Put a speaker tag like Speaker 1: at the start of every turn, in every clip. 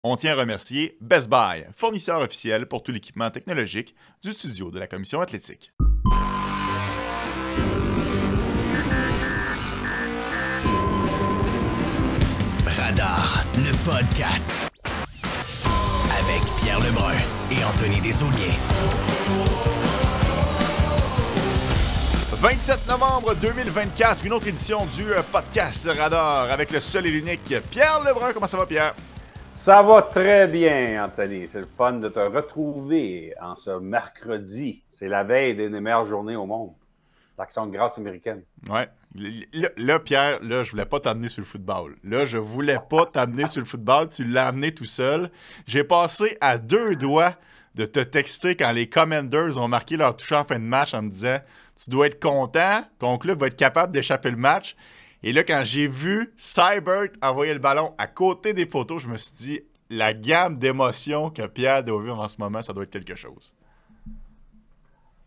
Speaker 1: On tient à remercier Best Buy, fournisseur officiel pour tout l'équipement technologique du studio de la Commission athlétique.
Speaker 2: Radar, le podcast. Avec Pierre Lebrun et Anthony Desaulniers.
Speaker 1: 27 novembre 2024, une autre édition du podcast Radar avec le seul et l'unique Pierre Lebrun. Comment ça va, Pierre?
Speaker 3: Ça va très bien, Anthony. C'est le fun de te retrouver en ce mercredi. C'est la veille d'une des meilleures journées au monde. L'Action de grâce américaine.
Speaker 1: Ouais. Là, Pierre, là, je voulais pas t'amener sur le football. Là, je voulais pas t'amener sur le football. Tu l'as amené tout seul. J'ai passé à 2 doigts de te texter quand les Commanders ont marqué leur toucher en fin de match en me disant « Tu dois être content, ton club va être capable d'échapper le match. » Et là, quand j'ai vu Seibert envoyer le ballon à côté des poteaux, je me suis dit « La gamme d'émotions que Pierre doit vivre en ce moment, ça doit être quelque chose. »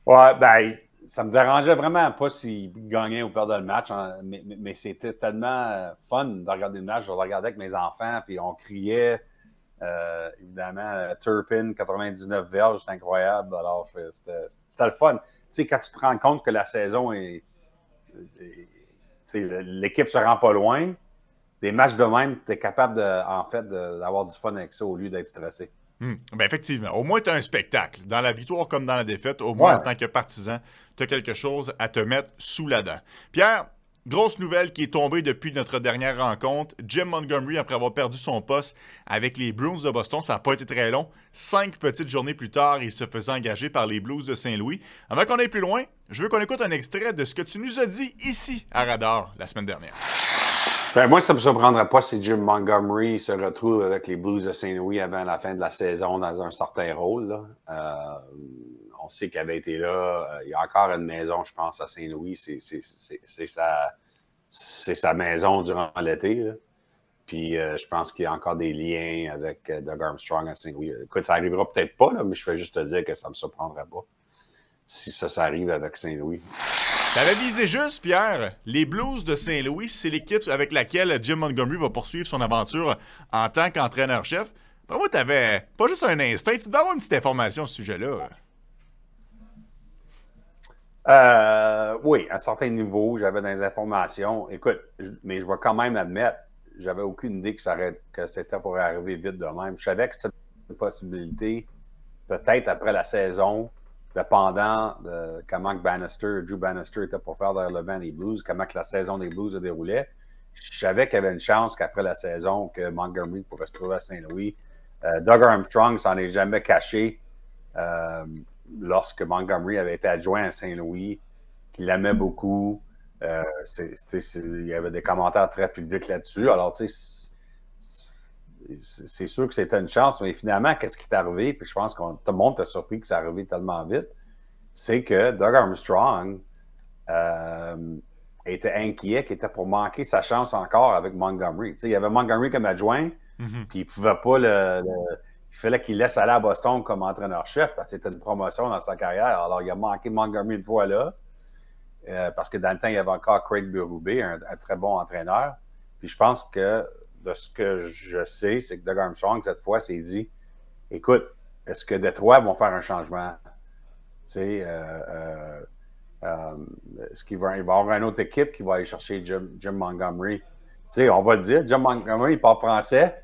Speaker 3: Ouais, ben, ça me dérangeait vraiment pas s'il gagnait ou perdait le match, hein, mais c'était tellement fun de regarder le match. Je le regardais avec mes enfants, puis on criait. Évidemment, Turpin, 99 verges, c'est incroyable. Alors, c'était le fun. Tu sais, quand tu te rends compte que la saison l'équipe se rend pas loin, des matchs de même, tu es capable, d'avoir du fun avec ça au lieu d'être stressé.
Speaker 1: Ben effectivement. Au moins, tu as un spectacle. Dans la victoire comme dans la défaite, au moins, en tant que partisan, tu as quelque chose à te mettre sous la dent. Pierre, grosse nouvelle qui est tombée depuis notre dernière rencontre. Jim Montgomery, après avoir perdu son poste avec les Bruins de Boston, ça n'a pas été très long. 5 petites journées plus tard, il se faisait engager par les Blues de Saint-Louis. Avant qu'on aille plus loin, je veux qu'on écoute un extrait de ce que tu nous as dit ici à Radar la semaine dernière.
Speaker 3: Ben, moi, ça ne me surprendrait pas si Jim Montgomery se retrouve avec les Blues de Saint-Louis avant la fin de la saison dans un certain rôle. Là. On sait qu'il avait été là. Il y a encore une maison, je pense, à Saint-Louis. C'est sa maison durant l'été. Là. Puis je pense qu'il y a encore des liens avec Doug Armstrong à Saint-Louis. Écoute, ça n'arrivera peut-être pas, là, mais je vais juste te dire que ça ne me surprendrait pas si ça arrive avec Saint-Louis.
Speaker 1: T'avais visé juste, Pierre. Les Blues de Saint-Louis, c'est l'équipe avec laquelle Jim Montgomery va poursuivre son aventure en tant qu'entraîneur-chef. Pour moi, t'avais pas juste un instinct, tu devais avoir une petite information à ce sujet-là.
Speaker 3: Oui, à un certain niveau, j'avais des informations. Écoute, mais je vais quand même admettre, j'avais aucune idée que c'était pour arriver vite de même. Je savais que c'était une possibilité, peut-être après la saison, dépendant de comment Drew Bannister était pour faire dans le vent des Blues, comment que la saison des Blues se déroulait. Je savais qu'il y avait une chance qu'après la saison, que Montgomery pourrait se trouver à Saint-Louis. Doug Armstrong s'en est jamais caché lorsque Montgomery avait été adjoint à Saint-Louis, qu'il l'aimait beaucoup. Il y avait des commentaires très publics là-dessus. Alors, tu sais, c'est sûr que c'était une chance, mais finalement, qu'est-ce qui est arrivé? Puis je pense que tout le monde était surpris que ça arrivé tellement vite. C'est que Doug Armstrong était inquiet, qu'il était pour manquer sa chance encore avec Montgomery. Tu sais, il y avait Montgomery comme adjoint, puis il pouvait pas il fallait qu'il laisse aller à Boston comme entraîneur-chef parce que c'était une promotion dans sa carrière. Alors, il a manqué Montgomery une fois là, parce que dans le temps, il y avait encore Craig Berube, un très bon entraîneur. Puis je pense que de ce que je sais, c'est que Doug Armstrong, cette fois, s'est dit « Écoute, est-ce que Détroit vont faire un changement? » Tu sais, est-ce qu'il va y avoir une autre équipe qui va aller chercher Jim Montgomery? Tu sais, on va le dire, Jim Montgomery, il parle français.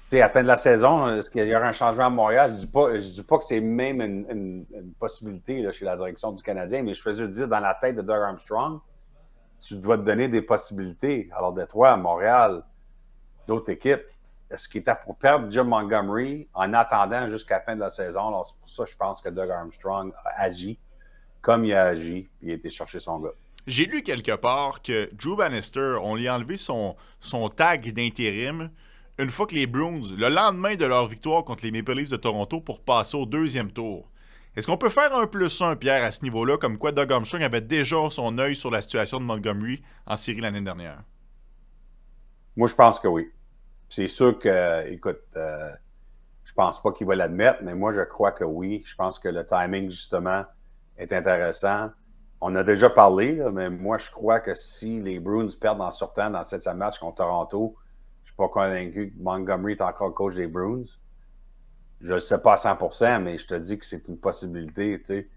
Speaker 3: Tu sais, à la fin de la saison, est-ce qu'il y aura un changement à Montréal? Je dis pas que c'est même une possibilité là, chez la direction du Canadien, mais je faisais dire dans la tête de Doug Armstrong, tu dois te donner des possibilités. Alors, Détroit, Montréal, d'autres équipes, est-ce qu'il était pour perdre Jim Montgomery en attendant jusqu'à la fin de la saison? Alors, c'est pour ça que je pense que Doug Armstrong a agi comme il a agi, puis il a été chercher son gars.
Speaker 1: J'ai lu quelque part que Drew Bannister, on lui a enlevé son tag d'intérim une fois que les Bruins, le lendemain de leur victoire contre les Maple Leafs de Toronto pour passer au 2e tour. Est-ce qu'on peut faire un +1, Pierre, à ce niveau-là, comme quoi Doug Armstrong avait déjà son œil sur la situation de Montgomery en série l'année dernière?
Speaker 3: Moi, je pense que oui. C'est sûr que, écoute, je pense pas qu'il va l'admettre, mais moi, je crois que oui. Je pense que le timing, justement, est intéressant. On a déjà parlé, là, mais moi, je crois que si les Bruins perdent en sortant dans le 7e match contre Toronto, je pas convaincu que Montgomery est encore coach des Bruins. Je ne le sais pas à 100%, mais je te dis que c'est une possibilité, tu sais.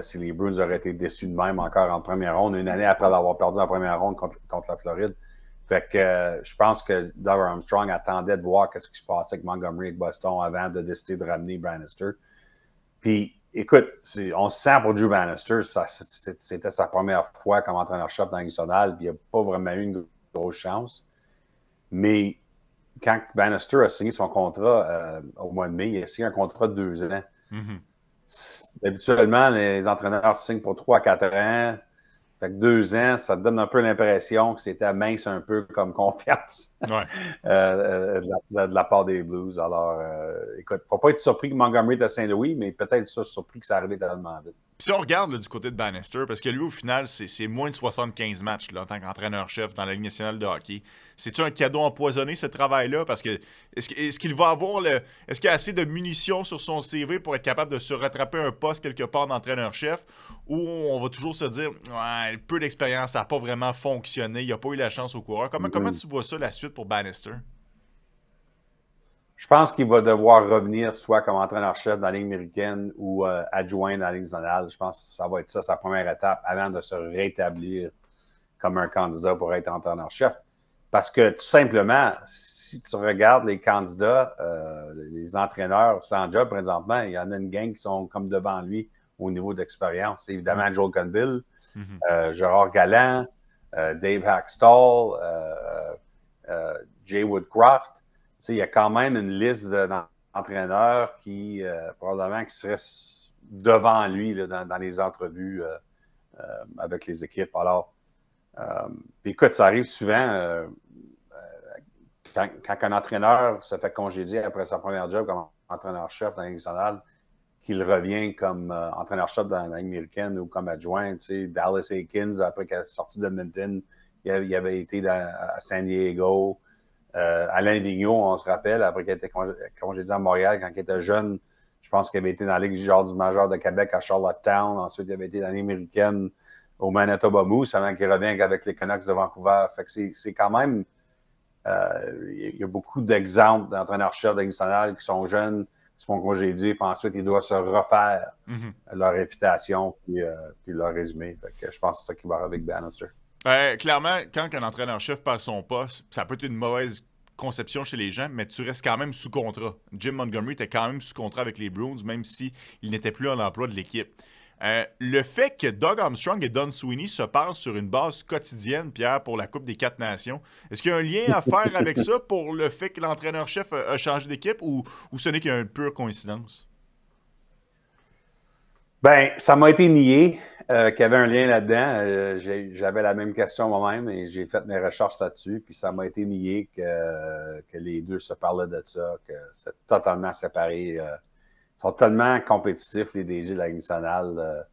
Speaker 3: Si les Bruins auraient été déçus de même encore en première ronde, une année après l'avoir perdu en première ronde contre la Floride. Fait que je pense que Doug Armstrong attendait de voir ce qui se passait avec Montgomery et Boston avant de décider de ramener Bannister. Puis, écoute, on se sent pour Drew Bannister. C'était sa première fois comme entraîneur-chef dans la Ligue nationale, puis il n'a pas vraiment eu une grosse chance. Mais quand Bannister a signé son contrat au mois de mai, il a signé un contrat de 2 ans. Mm-hmm. Habituellement, les entraîneurs signent pour 3 à 4 ans. Fait que 2 ans, ça te donne un peu l'impression que c'était mince un peu comme confiance de la part des Blues. Alors, écoute, faut pas être surpris que Montgomery est à Saint-Louis, mais peut-être surpris que ça arrive tellement vite.
Speaker 1: Puis si on regarde là, du côté de Bannister, parce que lui, au final, c'est moins de 75 matchs là, en tant qu'entraîneur-chef dans la Ligue nationale de hockey. C'est-tu un cadeau empoisonné, ce travail-là? Parce que est-ce qu'il va avoir est-ce qu'il y a assez de munitions sur son CV pour être capable de se rattraper un poste quelque part d'entraîneur-chef? Ou on va toujours se dire, ouais, peu d'expérience, ça n'a pas vraiment fonctionné, il n'a pas eu la chance au coureur. Comment tu vois ça, la suite pour Bannister?
Speaker 3: Je pense qu'il va devoir revenir soit comme entraîneur-chef dans la Ligue américaine ou adjoint dans la Ligue nationale. Je pense que ça va être ça, sa première étape, avant de se rétablir comme un candidat pour être entraîneur-chef. Parce que, tout simplement, si tu regardes les candidats, les entraîneurs sans job présentement, il y en a une gang qui sont comme devant lui au niveau d'expérience. C'est évidemment Joel Conville, Gérard Galland, Dave Haxtell, Jay Woodcroft. Il y a quand même une liste d'entraîneurs qui, probablement, qui seraient devant lui là, dans les entrevues avec les équipes. Alors, écoute, ça arrive souvent quand un entraîneur se fait congédier après sa première job comme entraîneur-chef dans la Ligue nationale, qu'il revient comme entraîneur-chef dans la Ligue américaine ou comme adjoint. Dallas Eakins, après qu'il est sorti d'Edmonton, il avait été à San Diego. Alain Vigneault, on se rappelle, après qu'il a été congédié à Montréal, quand il était jeune, je pense qu'il avait été dans la Ligue du majeur de Québec à Charlottetown. Ensuite, il avait été dans la Ligue américaine au Manitoba Moose avant qu'il revienne avec les Canucks de Vancouver. Fait que c'est quand même... il y a beaucoup d'exemples d'entraîneurs-chefs de Ligue nationale qui sont jeunes, qui se font congédier, puis ensuite, ils doivent se refaire leur réputation puis leur résumé. Fait que je pense que c'est ça qui va arriver avec Bannister.
Speaker 1: Clairement, quand un entraîneur-chef perd son poste, ça peut être une mauvaise conception chez les gens, mais tu restes quand même sous contrat. Jim Montgomery était quand même sous contrat avec les Bruins, même s'il n'était plus en emploi de l'équipe. Le fait que Doug Armstrong et Don Sweeney se parlent sur une base quotidienne, Pierre, pour la Coupe des 4 Nations, est-ce qu'il y a un lien à faire avec ça pour le fait que l'entraîneur-chef a changé d'équipe ou ce n'est qu'une pure coïncidence?
Speaker 3: Ben, ça m'a été nié qu'il y avait un lien là-dedans. J'avais la même question moi-même et j'ai fait mes recherches là-dessus. Puis ça m'a été nié que les deux se parlaient de ça, que c'est totalement séparé. Ils sont tellement compétitifs, les DG de la Ligue nationale.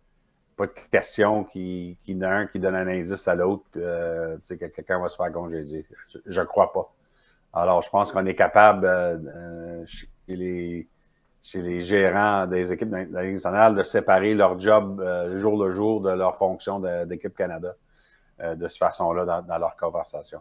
Speaker 3: Pas de question qu'il y en a un qui donne un indice à l'autre, que quelqu'un va se faire congédier. Je ne crois pas. Alors, je pense qu'on est capable, chez les gérants des équipes de la Ligue nationale, de séparer leur job jour le jour de leur fonction d'équipe Canada de cette façon-là dans leur conversation.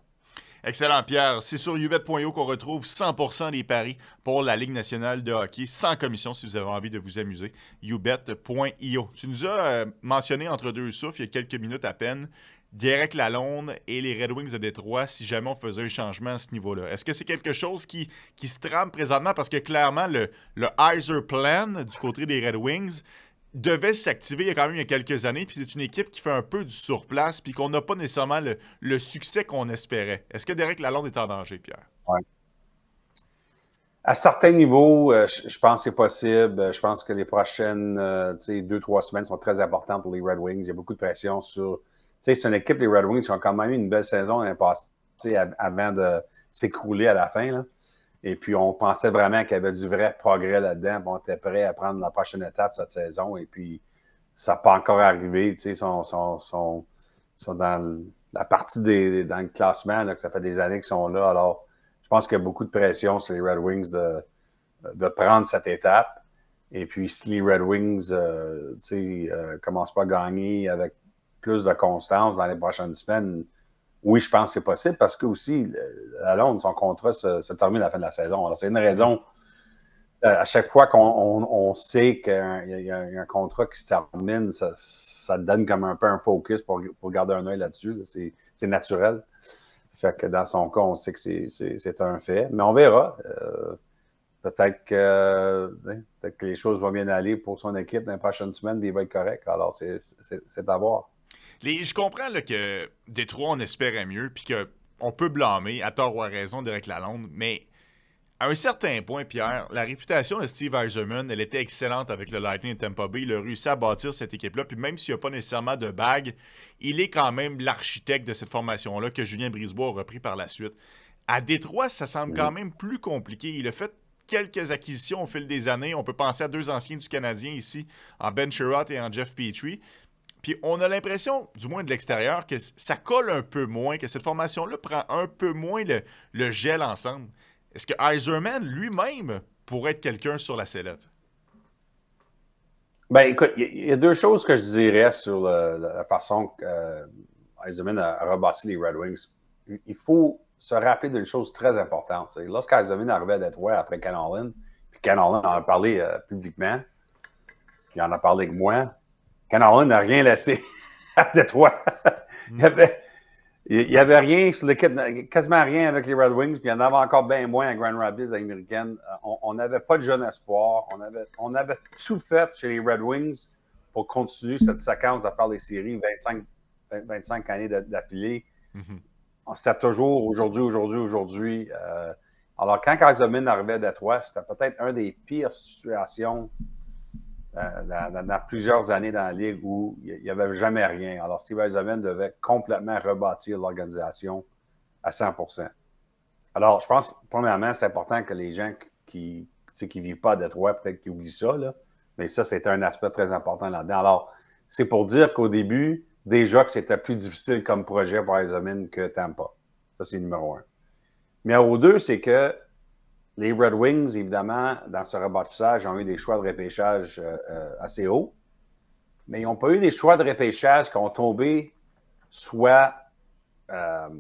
Speaker 1: Excellent, Pierre. C'est sur ubet.io qu'on retrouve 100% des paris pour la Ligue nationale de hockey, sans commission si vous avez envie de vous amuser. ubet.io. Tu nous as mentionné entre deux souffles, il y a quelques minutes à peine, Derek Lalonde et les Red Wings de Détroit, si jamais on faisait un changement à ce niveau-là. Est-ce que c'est quelque chose qui se trame présentement? Parce que clairement, le Yzer Plan du côté des Red Wings devait s'activer il y a quelques années, puis c'est une équipe qui fait un peu du surplace, puis qu'on n'a pas nécessairement le succès qu'on espérait. Est-ce que Derek Lalonde est en danger, Pierre?
Speaker 3: Oui. À certains niveaux, je pense que c'est possible. Je pense que les prochaines 2-3 semaines sont très importantes pour les Red Wings. Il y a beaucoup de pression sur... c'est une équipe, les Red Wings, qui ont quand même eu une belle saison l'année passée avant de s'écrouler à la fin, là. Et puis, on pensait vraiment qu'il y avait du vrai progrès là-dedans. On était prêt à prendre la prochaine étape cette saison. Et puis, ça n'a pas encore arrivé. Ils sont dans la partie dans le classement, là, que ça fait des années qu'ils sont là. Alors, je pense qu'il y a beaucoup de pression sur les Red Wings de prendre cette étape. Et puis, si les Red Wings commencent pas à gagner avec plus de constance dans les prochaines semaines, oui, je pense que c'est possible parce que aussi, à Londres, son contrat se termine à la fin de la saison. Alors, c'est une raison. À chaque fois qu'on sait qu'il y a un contrat qui se termine, ça donne comme un peu un focus pour garder un œil là-dessus. Là. C'est naturel. Fait que dans son cas, on sait que c'est un fait. Mais on verra. Peut-être que les choses vont bien aller pour son équipe dans les prochaines semaines, mais il va être correct. Alors, c'est à voir.
Speaker 1: Je comprends là, que Détroit, on espérait mieux, puis qu'on peut blâmer, à tort ou à raison, Derek Lalonde, mais à un certain point, Pierre, la réputation de Steve Yzerman, elle était excellente avec le Lightning de Tampa Bay. Il a réussi à bâtir cette équipe-là, puis même s'il n'y a pas nécessairement de bague, il est quand même l'architecte de cette formation-là que Julien Brisebois a repris par la suite. À Détroit, ça semble quand même plus compliqué. Il a fait quelques acquisitions au fil des années. On peut penser à 2 anciens du Canadien ici, en Ben Sherratt et en Jeff Petrie. Puis on a l'impression, du moins de l'extérieur, que ça colle un peu moins, que cette formation-là prend un peu moins le gel ensemble. Est-ce que Yzerman lui-même pourrait être quelqu'un sur la sellette?
Speaker 3: Ben, écoute, il y a 2 choses que je dirais sur la façon que Yzerman a rebâti les Red Wings. Il faut se rappeler d'une chose très importante. Lorsqu'Yzerman est arrivé à Détroit après Ken Holland, puis Ken Holland en a parlé publiquement, puis il en a parlé avec moi, Ken Holland n'a rien laissé à Détroit. Il y avait rien sur l'équipe, quasiment rien avec les Red Wings, puis il y en avait encore bien moins à Grand Rapids, américaine. On n'avait pas de jeune espoir. On avait tout fait chez les Red Wings pour continuer cette séquence de faire les séries 25 années d'affilée. C'était toujours aujourd'hui. Alors, quand Yzerman arrivait à Détroit, c'était peut-être une des pires situations dans plusieurs années dans la Ligue où il n'y avait jamais rien. Alors, Steve Yzerman devait complètement rebâtir l'organisation à 100%. Alors, je pense, premièrement, c'est important que les gens qui ne vivent pas à Détroit, peut-être qu'ils oublient ça, là, mais ça, c'est un aspect très important là-dedans. Alors, c'est pour dire qu'au début, déjà que c'était plus difficile comme projet pour Yzerman que Tampa. Ça, c'est numéro 1. Numéro 2, c'est que les Red Wings, évidemment, dans ce rebâtissage, ont eu des choix de repêchage assez hauts, mais ils n'ont pas eu des choix de repêchage qui ont tombé soit dans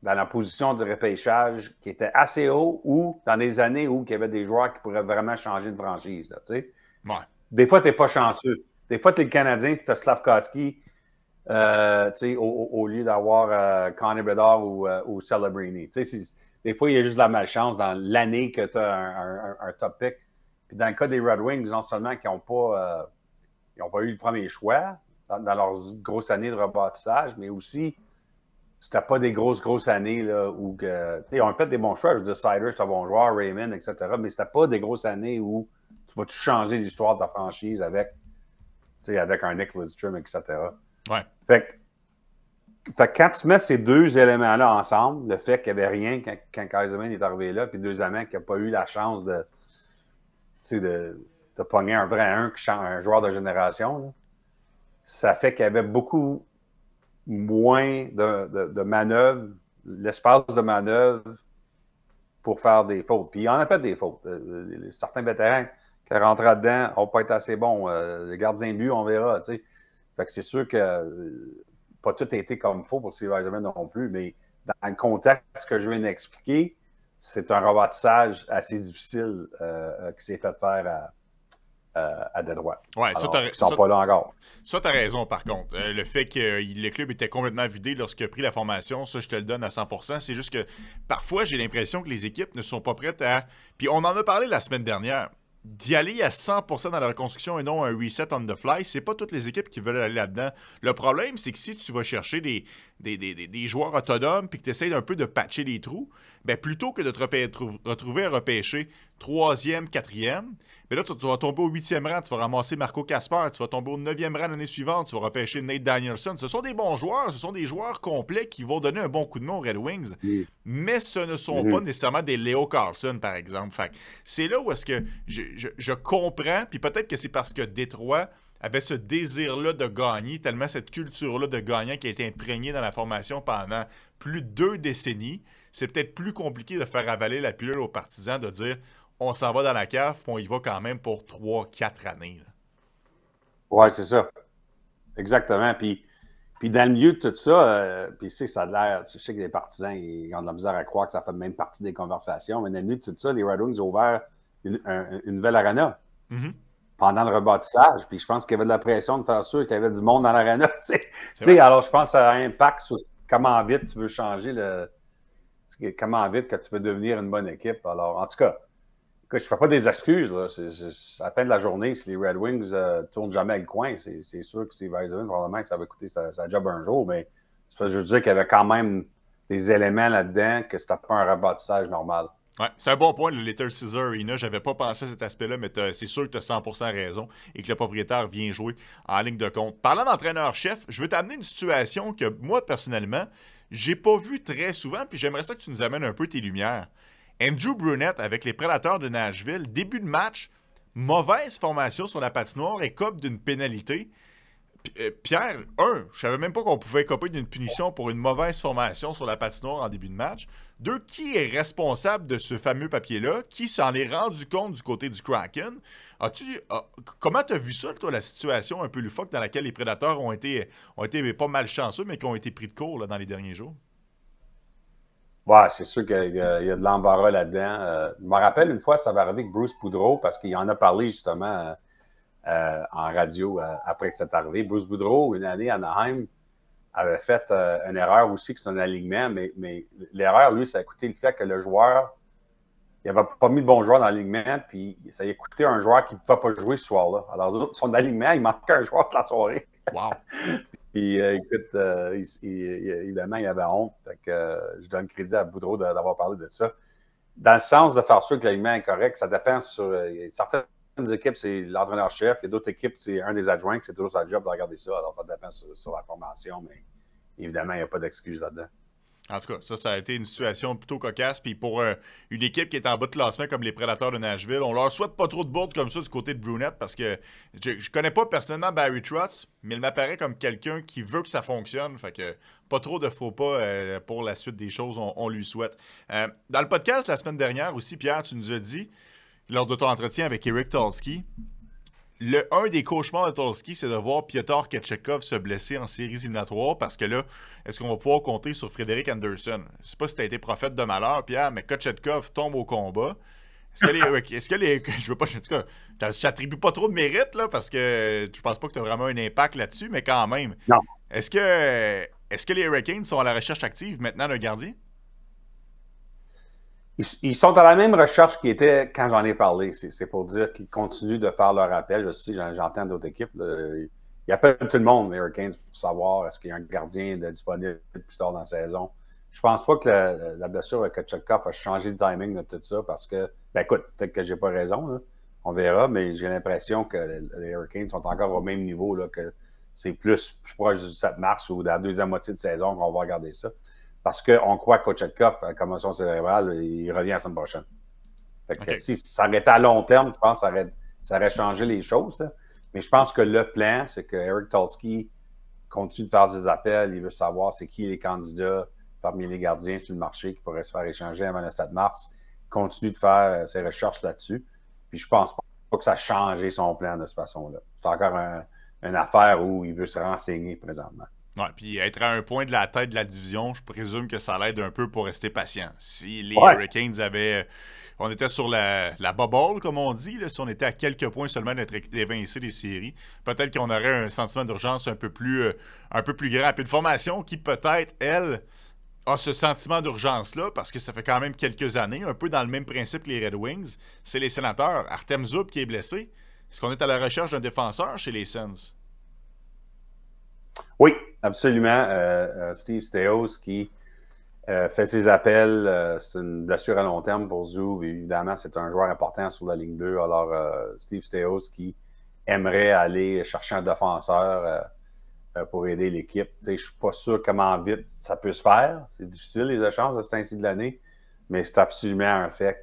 Speaker 3: la position du repêchage qui était assez haut ou dans des années où il y avait des joueurs qui pourraient vraiment changer de franchise. Là,
Speaker 1: ouais.
Speaker 3: Des fois, tu n'es pas chanceux. Des fois, tu es le Canadien et tu as Slavkovski au lieu d'avoir Connor Bedard ou Celebrini. Des fois, il y a juste de la malchance dans l'année que tu as un top pick. Puis dans le cas des Red Wings, non seulement qu'ils n'ont pas eu le premier choix dans leurs grosses années de rebâtissage, mais aussi, c'était pas des grosses années là, où ils ont fait des bons choix. Je veux dire, Sider, c'est un bon joueur, Raymond, etc. Mais c'était pas des grosses années où tu vas tout changer l'histoire de ta franchise avec un Nick Lidstrom, etc.
Speaker 1: Ouais.
Speaker 3: Fait que quand tu mets ces 2 éléments-là ensemble, le fait qu'il n'y avait rien quand Yzerman est arrivé là, puis deuxièmement, qu'il n'a pas eu la chance de pogner un vrai un joueur de génération, là, ça fait qu'il y avait beaucoup moins de manœuvres, l'espace de manœuvre pour faire des fautes. Puis il en a fait des fautes. Certains vétérans qui rentrent dedans n'ont pas été assez bons. Les gardiens de but, on verra. T'sais. Fait que c'est sûr que pas tout a été comme il faut pour Steve Yzerman non plus, mais dans le contexte que je viens d'expliquer, c'est un rebâtissage assez difficile qui s'est fait faire à Détroit.
Speaker 1: Ouais,
Speaker 3: alors, ils ne sont pas là encore.
Speaker 1: Ça, tu as raison, par contre. Le fait que le club était complètement vidé lorsqu'il a pris la formation, ça, je te le donne à 100%. C'est juste que parfois, j'ai l'impression que les équipes ne sont pas prêtes à... Puis on en a parlé la semaine dernière. D'y aller à 100% dans la reconstruction et non un reset on the fly, c'est pas toutes les équipes qui veulent aller là-dedans. Le problème, c'est que si tu vas chercher des joueurs autonomes puis que tu essaies un peu de patcher les trous, ben plutôt que de te retrouver à repêcher 3e, 4e, ben là, tu vas tomber au 8e rang, tu vas ramasser Marco Kasper, tu vas tomber au 9e rang l'année suivante, tu vas repêcher Nate Danielson. Ce sont des bons joueurs, ce sont des joueurs complets qui vont donner un bon coup de main aux Red Wings, mais ce ne sont pas nécessairement des Leo Carlson, par exemple. Fait, c'est là où est-ce que je comprends, puis peut-être que c'est parce que Détroit avait ce désir-là de gagner, tellement cette culture-là de gagnant qui a été imprégnée dans la formation pendant plus de 2 décennies. C'est peut-être plus compliqué de faire avaler la pilule aux partisans, de dire on s'en va dans la cave, puis on y va quand même pour 3-4 années.
Speaker 3: Oui, c'est ça. Exactement. Puis Puis dans le milieu de tout ça, puis ça a l'air, je sais que les partisans, ils ont de la misère à croire que ça fait même partie des conversations, mais dans le milieu de tout ça, les Red Wings ont ouvert une nouvelle arena pendant le rebâtissage. Puis je pense qu'il y avait de la pression de faire sûr qu'il y avait du monde dans l'arena. Alors je pense que ça a un impact sur comment vite tu veux changer comment vite que tu veux devenir une bonne équipe. Alors, en tout cas, je ne fais pas des excuses. Là. À la fin de la journée, si les Red Wings ne tournent jamais le coin, c'est sûr que Steve Yzerman, probablement que ça va coûter sa job un jour, mais je veux dire qu'il y avait quand même des éléments là-dedans que c'était pas un rebâtissage normal.
Speaker 1: Ouais, c'est un bon point, le Little Caesar Arena. J'avais pas pensé à cet aspect-là, mais c'est sûr que tu as 100% raison et que le propriétaire vient jouer en ligne de compte. Parlant d'entraîneur-chef, je veux t'amener une situation que moi, personnellement, j'ai pas vue très souvent, puis j'aimerais ça que tu nous amènes un peu tes lumières. Andrew Brunette avec les Prédateurs de Nashville, début de match, mauvaise formation sur la patinoire, écope d'une pénalité. Pierre, je savais même pas qu'on pouvait écoper d'une punition pour une mauvaise formation sur la patinoire en début de match. 2, qui est responsable de ce fameux papier-là? Qui s'en est rendu compte du côté du Kraken? Comment tu as vu ça, toi, la situation un peu loufoque dans laquelle les Prédateurs ont été pas malchanceux, mais qui ont été pris de court là, dans les derniers jours?
Speaker 3: Ouais, c'est sûr qu'il y a de l'embarras là-dedans. Je me rappelle une fois, ça va arriver avec Bruce Boudreau, parce qu'il en a parlé justement en radio après que c'est arrivé. Bruce Boudreau, une année à Anaheim, avait fait une erreur aussi, que c'est un alignement, mais l'erreur, lui, ça a coûté le fait que le joueur, il n'avait pas mis de bon joueur dans l'alignement, puis ça a coûté un joueur qui ne pouvait pas jouer ce soir-là. Alors, son alignement, il manquait un joueur de la soirée.
Speaker 1: Wow!
Speaker 3: Puis, écoute, évidemment, il avait honte. Fait que, je donne crédit à Boudreau d'avoir parlé de ça. Dans le sens de faire sûr que l'alignement est correct, ça dépend sur... certaines équipes, c'est l'entraîneur-chef. Il y a d'autres équipes, c'est un des adjoints, c'est toujours sa job de regarder ça. Alors, ça dépend sur la formation, mais évidemment, il n'y a pas d'excuse là-dedans.
Speaker 1: En tout cas, ça a été une situation plutôt cocasse. Puis pour une équipe qui est en bas de classement comme les Prédateurs de Nashville, on leur souhaite pas trop de bourdes comme ça du côté de Brunette parce que je connais pas personnellement Barry Trotz, mais il m'apparaît comme quelqu'un qui veut que ça fonctionne. Fait que pas trop de faux pas pour la suite des choses, on lui souhaite. Dans le podcast la semaine dernière aussi, Pierre, tu nous as dit, lors de ton entretien avec Eric Tulsky, un des cauchemars de Tulsky, c'est de voir Piotr Ketchekov se blesser en séries éliminatoires parce que là, est-ce qu'on va pouvoir compter sur Frédéric Anderson? Je ne sais pas si tu as été prophète de malheur, Pierre, mais Ketchekov tombe au combat. Est-ce que les je veux pas, en tout cas, je t'attribue pas trop de mérite là, parce que je pense pas que tu as vraiment un impact là-dessus, mais quand même.
Speaker 3: Non.
Speaker 1: Est-ce que les Hurricanes sont à la recherche active maintenant d'un gardien?
Speaker 3: Ils sont à la même recherche qu'ils étaient quand j'en ai parlé. C'est pour dire qu'ils continuent de faire leur appel. Je sais, j'entends d'autres équipes. Ils appellent tout le monde, les Hurricanes, pour savoir est-ce qu'il y a un gardien disponible plus tard dans la saison. Je pense pas que la blessure de Kochetkov a changé le timing de tout ça parce que, ben écoute, peut-être que j'ai pas raison, là. On verra, mais j'ai l'impression que les Hurricanes sont encore au même niveau, là, que c'est plus proche du 7 mars ou de la deuxième moitié de saison qu'on va regarder ça. Parce qu'on croit que Kochetkov, à commotion cérébrale, il revient la semaine prochaine. Fait que si ça aurait été à long terme, je pense que ça aurait changé les choses. Là. Mais je pense que le plan, c'est que Eric Tulsky continue de faire ses appels. Il veut savoir c'est qui les candidats parmi les gardiens sur le marché qui pourraient se faire échanger avant le 7 mars. Il continue de faire ses recherches là-dessus. Puis je pense pas que ça a changé son plan de cette façon-là. C'est encore une affaire où il veut se renseigner présentement.
Speaker 1: Ouais, puis être à un point de la tête de la division, je présume que ça l'aide un peu pour rester patient. Si les Hurricanes avaient... On était sur la bubble, comme on dit, là, si on était à quelques points seulement d'être évincé des séries, peut-être qu'on aurait un sentiment d'urgence un peu plus grand. Puis une formation qui, peut-être, elle, a ce sentiment d'urgence-là, parce que ça fait quand même quelques années, un peu dans le même principe que les Red Wings, c'est les Sénateurs. Artem Zub qui est blessé. Est-ce qu'on est à la recherche d'un défenseur chez les Sens?
Speaker 3: Oui, absolument. Steve Staios qui fait ses appels. C'est une blessure à long terme pour Zub. Évidemment, c'est un joueur important sur la ligne bleue. Alors, Steve Staios qui aimerait aller chercher un défenseur pour aider l'équipe. Je ne suis pas sûr comment vite ça peut se faire. C'est difficile, les échanges de ce temps-ci de l'année. Mais c'est absolument un fait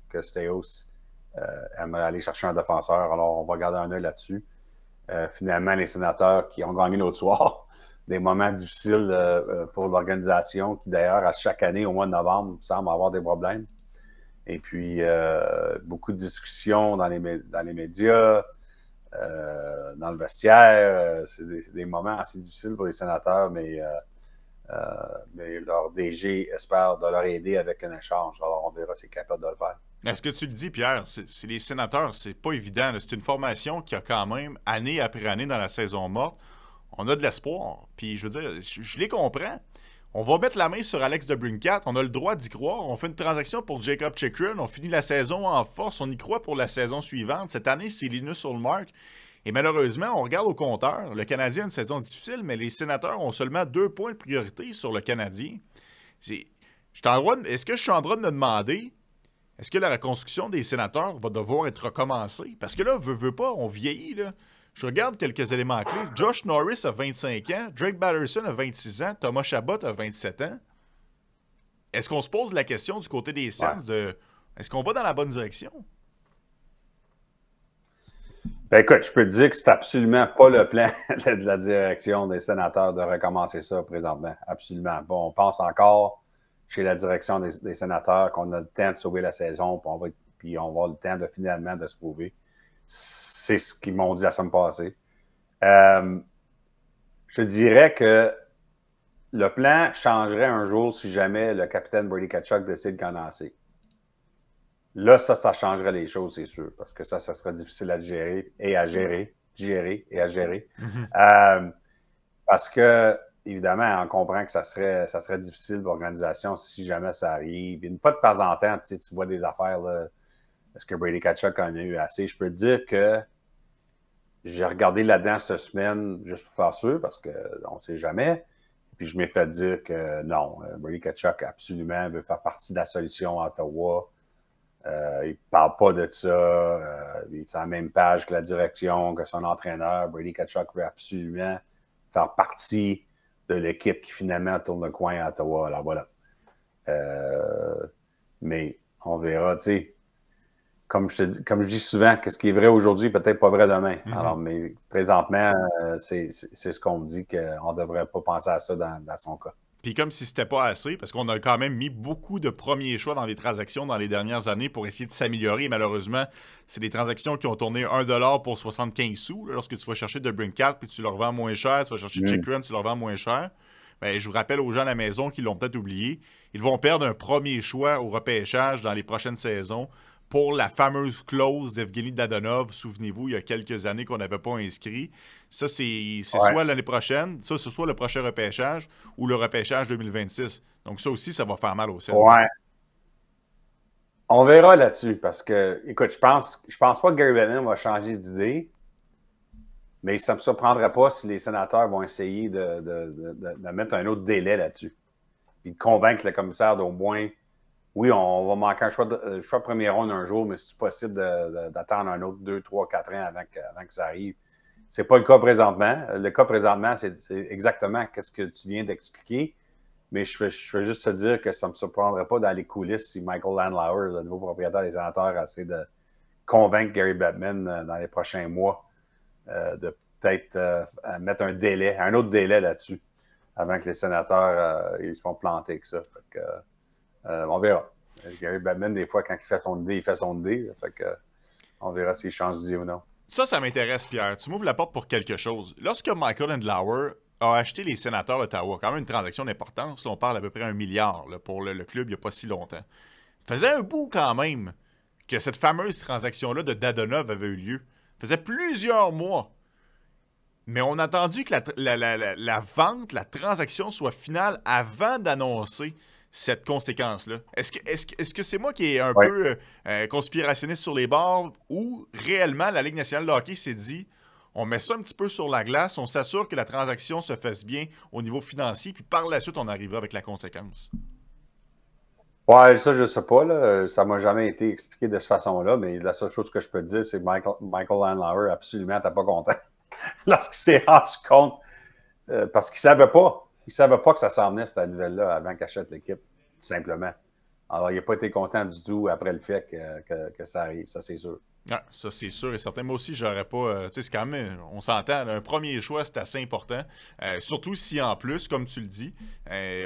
Speaker 3: que Staios aimerait aller chercher un défenseur. Alors, on va garder un œil là-dessus. Finalement, les Sénateurs qui ont gagné l'autre soir, des moments difficiles pour l'organisation, qui d'ailleurs, à chaque année, au mois de novembre, semble avoir des problèmes. Et puis, beaucoup de discussions dans les médias. dans le vestiaire. C'est des moments assez difficiles pour les sénateurs, mais leur DG espère de leur aider avec un échange. Alors, on verra s'il est capable de le faire.
Speaker 1: Est-ce que tu le dis, Pierre, c'est les sénateurs, c'est pas évident. C'est une formation qui a quand même, année après année dans la saison morte, on a de l'espoir. Puis, je veux dire, je les comprends. On va mettre la main sur Alex DeBrincat. On a le droit d'y croire. On fait une transaction pour Jacob Chychrun. On finit la saison en force. On y croit pour la saison suivante. Cette année, c'est Linus Ullmark. Et malheureusement, on regarde au compteur. Le Canadien a une saison difficile, mais les sénateurs ont seulement 2 points de priorité sur le Canadien. Est-ce que je suis en droit de me demander, est-ce que la reconstruction des sénateurs va devoir être recommencée? Parce que là, veut pas, on vieillit, là. Je regarde quelques éléments clés. Josh Norris a 25 ans, Drake Batterson a 26 ans, Thomas Chabot a 27 ans. Est-ce qu'on se pose la question du côté des Sens de est-ce qu'on va dans la bonne direction?
Speaker 3: Ben écoute, je peux te dire que c'est absolument pas le plan de la direction des sénateurs de recommencer ça présentement. Absolument. Bon, on pense encore chez la direction des sénateurs qu'on a le temps de sauver la saison, puis on va avoir le temps de finalement de se prouver. C'est ce qu'ils m'ont dit la semaine passée. Je dirais que le plan changerait un jour si jamais le capitaine Brady Tkachuk décide qu'en a assez. Là, ça changerait les choses, c'est sûr, parce que ça serait difficile à gérer et à gérer. Parce que, évidemment, on comprend que ça serait difficile pour l'organisation si jamais ça arrive. Une fois de temps en temps, tu vois des affaires, là, est-ce que Brady Tkachuk en a eu assez? Je peux te dire que j'ai regardé là-dedans cette semaine juste pour faire sûr, parce qu'on ne sait jamais. Puis je m'ai fait dire que non, Brady Tkachuk absolument veut faire partie de la solution à Ottawa. Il ne parle pas de ça. Il est sur la même page que la direction, que son entraîneur. Brady Tkachuk veut absolument faire partie de l'équipe qui finalement tourne le coin à Ottawa. Alors voilà. Mais on verra, tu sais. Comme je dis souvent, que ce qui est vrai aujourd'hui, peut-être pas vrai demain. Alors, mais présentement, c'est ce qu'on me dit qu'on ne devrait pas penser à ça dans son cas.
Speaker 1: Puis comme si c'était pas assez, parce qu'on a quand même mis beaucoup de premiers choix dans les transactions dans les dernières années pour essayer de s'améliorer. Et malheureusement, c'est des transactions qui ont tourné 1$ pour 75 sous. Là, lorsque tu vas chercher de Brincat, puis tu le revends moins cher, tu vas chercher Chychrun, tu le revends moins cher. Bien, je vous rappelle aux gens à la maison qui l'ont peut-être oublié, ils vont perdre un premier choix au repêchage dans les prochaines saisons pour la fameuse clause d'Evgeny Dadonov. Souvenez-vous, il y a quelques années qu'on n'avait pas inscrit. Ça, c'est soit l'année prochaine, ça, c'est soit le prochain repêchage ou le repêchage 2026. Donc ça aussi, ça va faire mal au Sens.
Speaker 3: Ouais. On verra là-dessus parce que, écoute, je pense pas que Gary Bettman va changer d'idée, mais ça ne me surprendrait pas si les sénateurs vont essayer de mettre un autre délai là-dessus. Puis de convaincre le commissaire d'au moins, oui, on va manquer un choix de première ronde un jour, mais c'est possible d'attendre un autre 2, 3, 4 ans avant que ça arrive. C'est pas le cas présentement. Le cas présentement, c'est exactement ce que tu viens d'expliquer. Mais je veux juste te dire que ça ne me surprendrait pas dans les coulisses si Michael Landauer, le nouveau propriétaire des sénateurs, essaie de convaincre Gary Bettman dans les prochains mois de peut-être mettre un autre délai là-dessus avant que les sénateurs ils se font planter avec ça. Fait que, on verra. Gary Bettman, des fois, quand il fait son idée, il fait son idée. Fait que, on verra s'il change d'idée ou non.
Speaker 1: Ça m'intéresse, Pierre. Tu m'ouvres la porte pour quelque chose. Lorsque Michael Landauer a acheté les sénateurs d'Ottawa, quand même une transaction d'importance, là, on parle à peu près 1 milliard là, pour le club il n'y a pas si longtemps. Il faisait un bout quand même que cette fameuse transaction-là de Dadonov avait eu lieu. Ça faisait plusieurs mois. Mais on a attendu que la vente, la transaction soit finale avant d'annoncer cette conséquence-là. Est-ce que c'est moi qui est un peu conspirationniste sur les bords ou réellement la Ligue nationale de hockey s'est dit on met ça un petit peu sur la glace, on s'assure que la transaction se fasse bien au niveau financier, puis par la suite, on arrivera avec la conséquence?
Speaker 3: Ouais, ça, je sais pas. Là. Ça m'a jamais été expliqué de cette façon-là, mais la seule chose que je peux te dire, c'est que Michael Landauer, absolument, n'était pas content lorsqu'il s'est rendu compte, parce qu'il savait pas. Il ne savait pas que ça s'en venait, cette nouvelle-là, avant qu'il achète l'équipe, tout simplement. Alors, il n'a pas été content du tout après le fait que ça arrive, ça, c'est sûr.
Speaker 1: Ah, ça, c'est sûr et certain. Moi aussi, j'aurais pas. Tu sais, c'est quand même. On s'entend, là, un premier choix, c'est assez important. Surtout si, en plus, comme tu le dis,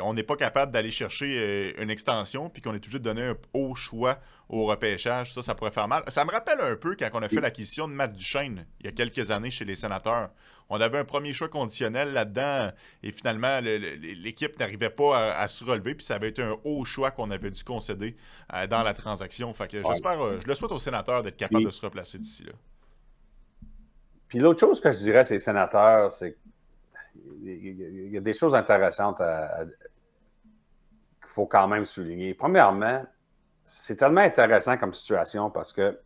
Speaker 1: on n'est pas capable d'aller chercher une extension puis qu'on est obligé de donner un haut choix au repêchage. Ça pourrait faire mal. Ça me rappelle un peu quand on a fait l'acquisition de Matt Duchene il y a quelques années chez les Sénateurs. On avait un premier choix conditionnel là-dedans et finalement, l'équipe n'arrivait pas à se relever puis ça avait été un haut choix qu'on avait dû concéder dans la transaction. Fait que j'espère, je le souhaite aux Sénateurs d'être capables de se replacer d'ici là.
Speaker 3: Puis l'autre chose que je dirais, c'est les Sénateurs, c'est qu'il y a des choses intéressantes qu'il faut quand même souligner. Premièrement, c'est tellement intéressant comme situation parce que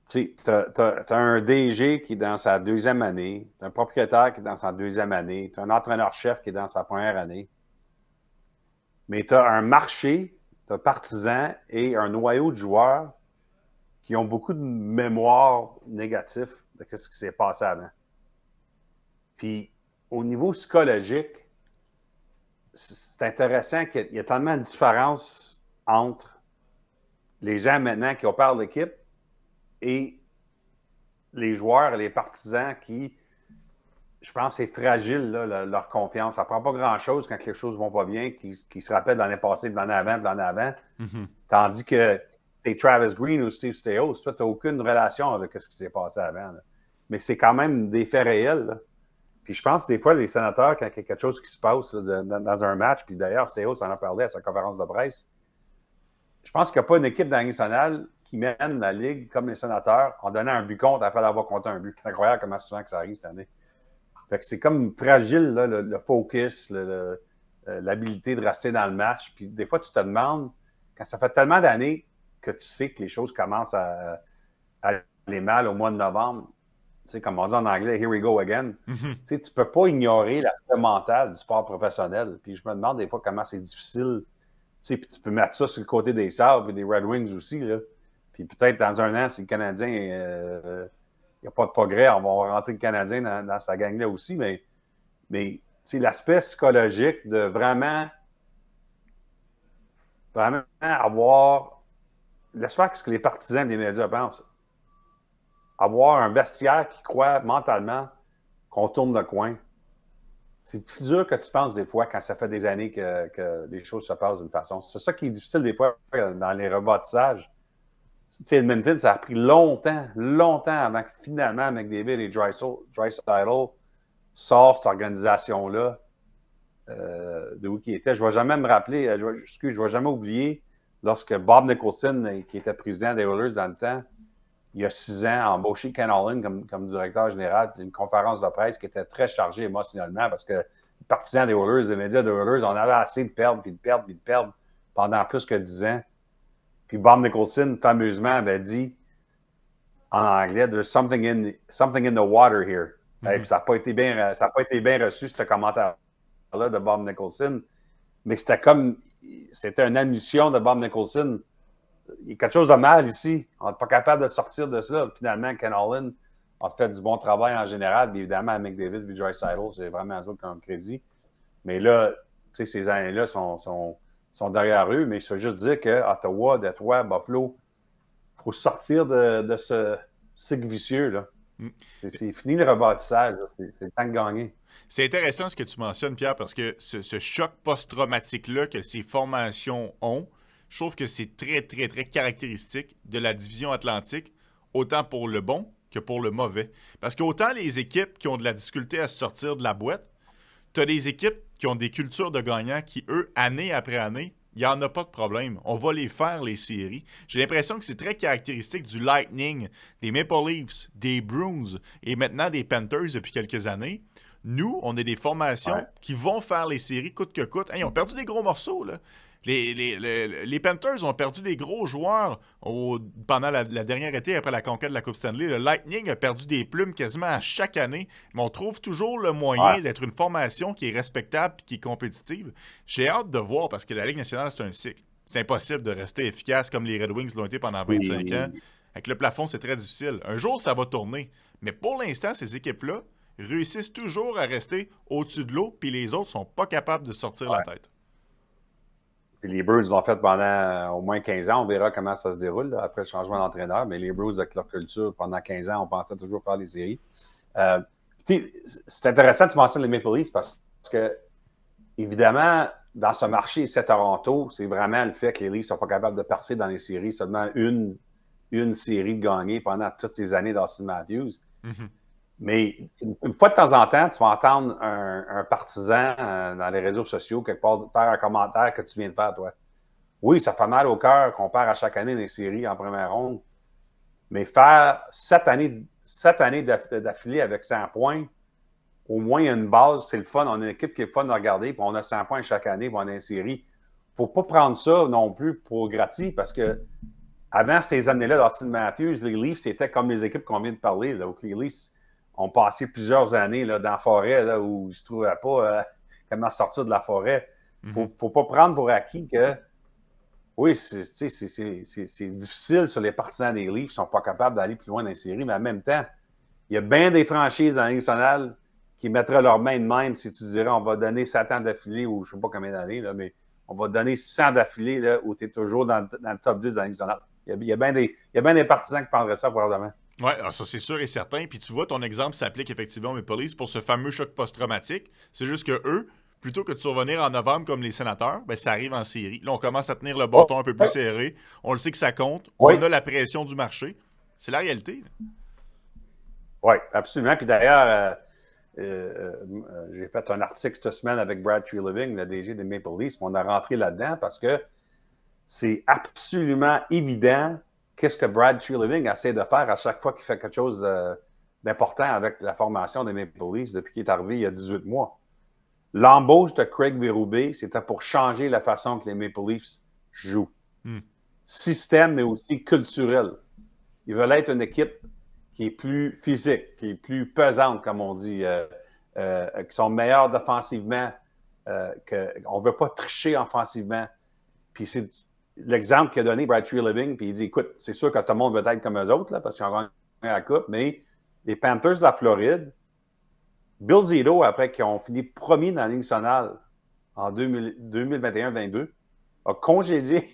Speaker 3: tu as un DG qui est dans sa deuxième année, tu as un propriétaire qui est dans sa deuxième année, tu as un entraîneur-chef qui est dans sa première année, mais tu as un marché, tu as partisans et un noyau de joueurs qui ont beaucoup de mémoire négative de ce qui s'est passé avant. Puis, au niveau psychologique, c'est intéressant qu'il y a tellement de différences entre les gens maintenant qui opèrent l'équipe et les joueurs et les partisans qui, je pense, c'est fragile, là, leur confiance. Ça ne prend pas grand-chose quand les choses ne vont pas bien, qui se rappellent de l'année passée, de l'année avant, de l'année avant. Mm-hmm. Tandis que si tu Travis Green ou Steve Staios, toi, tu n'as aucune relation avec ce qui s'est passé avant. Là. Mais c'est quand même des faits réels. Là. Puis je pense que des fois, les Sénateurs, quand il y a quelque chose qui se passe là, dans un match, puis d'ailleurs, Staios en a parlé à sa conférence de presse, je pense qu'il n'y a pas une équipe dans la Ligue nationale qui mène la Ligue comme les Sénateurs en donnant un but contre après avoir compté un but. C'est incroyable comment souvent que ça arrive cette année. Fait que c'est comme fragile, là, le focus, l'habilité de rester dans le match. Puis des fois, tu te demandes, quand ça fait tellement d'années que tu sais que les choses commencent à aller mal au mois de novembre, tu sais, comme on dit en anglais, here we go again. Mm-hmm. Tu sais, tu peux pas ignorer l'aspect mental du sport professionnel. Puis je me demande des fois comment c'est difficile. Tu sais, puis tu peux mettre ça sur le côté des Sabres et des Red Wings aussi, là. Puis peut-être dans un an, si le Canadien, il n'y a pas de progrès, on va rentrer le Canadien dans sa gang-là aussi. Mais tu sais, l'aspect psychologique de vraiment avoir... Laisse-moi ce que les partisans des médias pensent. Avoir un vestiaire qui croit mentalement qu'on tourne le coin. C'est plus dur que tu penses des fois quand ça fait des années que les choses se passent d'une façon. C'est ça qui est difficile des fois dans les rebâtissages. Tu sais, Edmonton, ça a pris longtemps avant que finalement McDavid et Draisaitl sortent cette organisation-là de où ils étaient. Je ne vais jamais me rappeler, je ne vais jamais oublier lorsque Bob Nicholson, qui était président des Oilers dans le temps, il y a 6 ans, a embauché Ken Holland comme directeur général d'une conférence de presse qui était très chargée émotionnellement parce que les partisans des Oilers, les médias des Oilers, on avait assez de perdre, puis de perdre, puis de perdre pendant plus que 10 ans. Puis Bob Nicholson, fameusement, avait dit en anglais « There's something in the water here ». Mm-hmm. Puis ça n'a pas été bien reçu, ce commentaire-là de Bob Nicholson. Mais c'était une admission de Bob Nicholson. Il y a quelque chose de mal ici. On n'est pas capable de sortir de ça. Finalement, Ken Holland a fait du bon travail en général. Puis évidemment, avec David et Draisaitl, c'est vraiment eux qui ont le crédit. Mais là, tu sais, ces années-là sont derrière eux. Mais je veux juste dire qu'à Ottawa, Détroit, Buffalo, il faut sortir de ce cycle vicieux. Là. C'est fini le rebâtissage. C'est le temps de gagner.
Speaker 1: C'est intéressant ce que tu mentionnes, Pierre, parce que ce choc post-traumatique-là que ces formations ont, je trouve que c'est très, très, très caractéristique de la division Atlantique, autant pour le bon que pour le mauvais. Parce qu'autant les équipes qui ont de la difficulté à se sortir de la boîte, tu as des équipes qui ont des cultures de gagnants qui, eux, année après année, il n'y en a pas de problème. On va les faire, les séries. J'ai l'impression que c'est très caractéristique du Lightning, des Maple Leafs, des Bruins et maintenant des Panthers depuis quelques années. Nous, on est des formations qui vont faire les séries coûte que coûte. Hey, ils ont perdu des gros morceaux, là. Les Panthers ont perdu des gros joueurs pendant la dernière été après la conquête de la Coupe Stanley. Le Lightning a perdu des plumes quasiment à chaque année, mais on trouve toujours le moyen d'être une formation qui est respectable et qui est compétitive. J'ai hâte de voir parce que la Ligue nationale, c'est un cycle. C'est impossible de rester efficace comme les Red Wings l'ont été pendant 25 ans. Avec le plafond, c'est très difficile. Un jour, ça va tourner. Mais pour l'instant, ces équipes-là réussissent toujours à rester au-dessus de l'eau, puis les autres sont pas capables de sortir la tête.
Speaker 3: Puis les Bruins l'ont fait pendant au moins 15 ans. On verra comment ça se déroule là, après le changement d'entraîneur. Mais les Bruins, avec leur culture, pendant 15 ans, on pensait toujours faire les séries. C'est intéressant, tu mentionnes les Maple Leafs parce que, évidemment, dans ce marché ici à Toronto, c'est vraiment le fait que les Leafs ne sont pas capables de percer dans les séries. Seulement une série de gagner pendant toutes ces années d'Austin Matthews. Mm-hmm. Mais une fois de temps en temps, tu vas entendre un partisan dans les réseaux sociaux quelque part faire un commentaire que tu viens de faire, toi. Oui, ça fait mal au cœur qu'on perd à chaque année des séries en première ronde. Mais faire 7 années d'affilée avec 100 points, au moins il y a une base, c'est le fun. On a une équipe qui est fun à regarder, puis on a 100 points chaque année, puis on a une série. Il ne faut pas prendre ça non plus pour gratis, parce que avant ces années-là, d'Austin Matthews, les Leafs, c'était comme les équipes qu'on vient de parler. Là, où les Leafs ont passé plusieurs années là, dans la forêt là, où ils ne se trouvaient pas comment sortir de la forêt. Il ne faut pas prendre pour acquis que oui, c'est difficile sur les partisans des Leafs. Ils ne sont pas capables d'aller plus loin dans les séries, mais en même temps, il y a bien des franchises dans la Ligue nationale qui mettraient leurs mains de même si tu dirais on va donner 7 ans d'affilée ou je ne sais pas combien d'années, là, mais on va donner 100 d'affilée là, où tu es toujours dans le top 10 dans la Ligue nationale. Il y a bien des partisans qui prendraient ça probablement.
Speaker 1: Oui, ça c'est sûr et certain. Puis tu vois, ton exemple s'applique effectivement aux Maple Leafs pour ce fameux choc post-traumatique. C'est juste que eux, plutôt que de survenir en novembre comme les Sénateurs, ben, ça arrive en série. Là, on commence à tenir le bâton un peu plus serré. On le sait que ça compte. On a la pression du marché. C'est la réalité.
Speaker 3: Oui, absolument. Puis d'ailleurs, j'ai fait un article cette semaine avec Brad Treliving, le DG des Maple Leafs. On a rentré là-dedans parce que c'est absolument évident qu'est-ce que Brad Treliving essaie de faire à chaque fois qu'il fait quelque chose d'important avec la formation des Maple Leafs depuis qu'il est arrivé il y a 18 mois. L'embauche de Craig Berube, c'était pour changer la façon que les Maple Leafs jouent. Système, mais aussi culturel. Ils veulent être une équipe qui est plus physique, qui est plus pesante, comme on dit, qui sont meilleurs défensivement, qu'on ne veut pas tricher offensivement. Puis c'est l'exemple qu'a donné Brad Treliving, puis il dit, écoute, c'est sûr que tout le monde veut être comme eux autres, là, parce qu'ils ont gagné la Coupe, mais les Panthers de la Floride, Bill Zito, après qu'ils ont fini premier dans la Ligue nationale en 2021-22, a congédié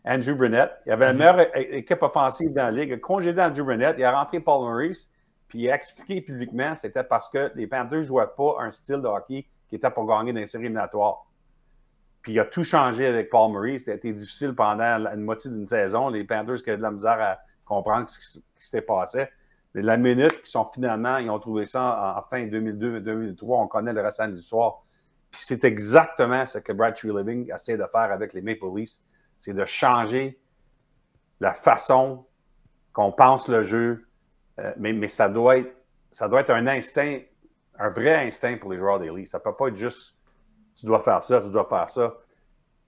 Speaker 3: Andrew Brunette. Il avait la meilleure équipe offensive dans la Ligue. Il a congédié Andrew Brunette. Il a rentré Paul Maurice. Puis il a expliqué publiquement c'était parce que les Panthers ne jouaient pas un style de hockey qui était pour gagner dans les séries éliminatoires. Puis il a tout changé avec Paul Maurice. Ça a été difficile pendant une moitié d'une saison. Les Panthers qui avaient de la misère à comprendre ce qui s'était passé. Mais la minute qu'ils sont finalement, ils ont trouvé ça en fin 2002-2003, on connaît le restant de l'histoire. Puis c'est exactement ce que Brad Treliving essaie de faire avec les Maple Leafs. C'est de changer la façon qu'on pense le jeu. Mais ça doit être un instinct, un vrai instinct pour les joueurs des Leafs. Ça ne peut pas être juste tu dois faire ça, tu dois faire ça.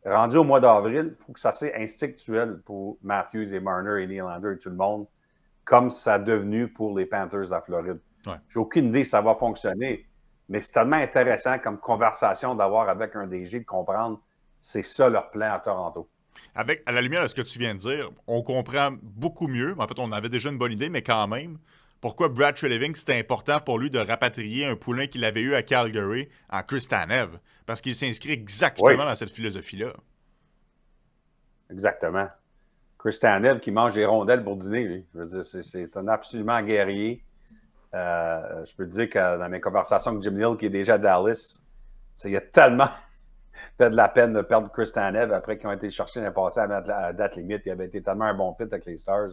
Speaker 3: Rendu au mois d'avril, il faut que ça soit instinctuel pour Matthews et Marner et Nylander et tout le monde, comme ça a devenu pour les Panthers de la Floride. Ouais. J'ai aucune idée si ça va fonctionner, mais c'est tellement intéressant comme conversation d'avoir avec un DG, de comprendre c'est ça leur plan à Toronto.
Speaker 1: À la lumière de ce que tu viens de dire, on comprend beaucoup mieux. En fait, on avait déjà une bonne idée, mais quand même, pourquoi Brad Treliving, c'était important pour lui de rapatrier un poulain qu'il avait eu à Calgary en Chris Tanev, parce qu'il s'inscrit exactement dans cette philosophie-là.
Speaker 3: Exactement. Chris Tanev qui mange des rondelles pour dîner, lui. Je veux dire, c'est un absolument guerrier. Je peux te dire que dans mes conversations avec Jim Neal, qui est déjà à Dallas, il a tellement fait de la peine de perdre Chris Tanev après qu'ils ont été chercher l'année passée à date limite. Il avait été tellement un bon fit avec les Stars.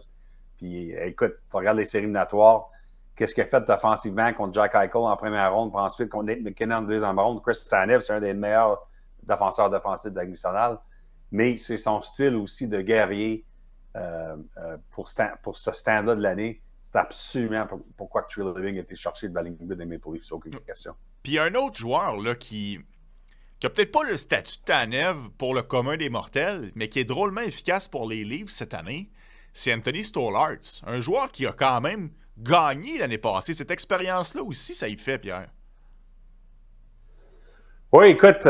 Speaker 3: Puis écoute, tu regardes les séries éliminatoires, qu'est-ce qu'il a fait offensivement contre Jack Eichel en première ronde, puis ensuite contre Nate McKinnon en deuxième ronde. Chris Tanev, c'est un des meilleurs défenseurs défensifs de la Ligue nationale. Mais c'est son style aussi de guerrier pour ce stand-là de l'année. C'est absolument pourquoi Treliving a été cherché de la ligne des Maple Leafs, c'est aucune question.
Speaker 1: Puis il y a un autre joueur là, qui a peut-être pas le statut de Tanev pour le commun des mortels, mais qui est drôlement efficace pour les Leafs cette année, c'est Anthony Stolarz, un joueur qui a quand même gagné l'année passée. Cette expérience-là aussi, ça y fait, Pierre.
Speaker 3: Oui, écoute,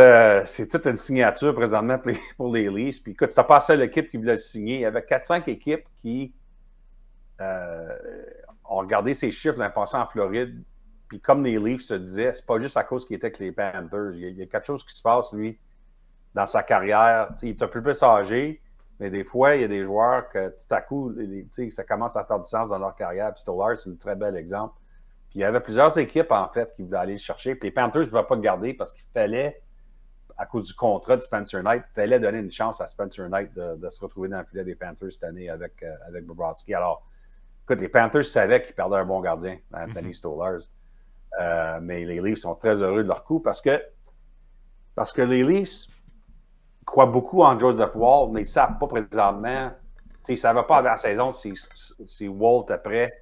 Speaker 3: c'est toute une signature présentement pour les Leafs. Puis écoute, c'est pas la seule équipe qui voulait le signer. Il y avait 4-5 équipes qui ont regardé ces chiffres l'année passée en Floride. Puis comme les Leafs se disaient, c'est pas juste à cause qu'il était avec les Panthers. Il y a quelque chose qui se passe, lui. dans sa carrière. Il est un peu plus âgé, mais des fois, il y a des joueurs que tout à coup, ça commence à faire du sens dans leur carrière. Puis Stolarz, c'est un très bel exemple. Puis il y avait plusieurs équipes, en fait, qui voulaient aller le chercher. Puis les Panthers ne pouvaient pas le garder parce qu'il fallait, à cause du contrat de Spencer Knight, il fallait donner une chance à Spencer Knight de se retrouver dans le filet des Panthers cette année avec Bobrovsky. Alors, écoute, les Panthers savaient qu'ils perdaient un bon gardien, Anthony Stolarz. Mais les Leafs sont très heureux de leur coup parce que les Leafs croient beaucoup en Joseph Woll, mais ils ne savent pas présentement. Ils ne savaient pas avant la saison si Woll était prêt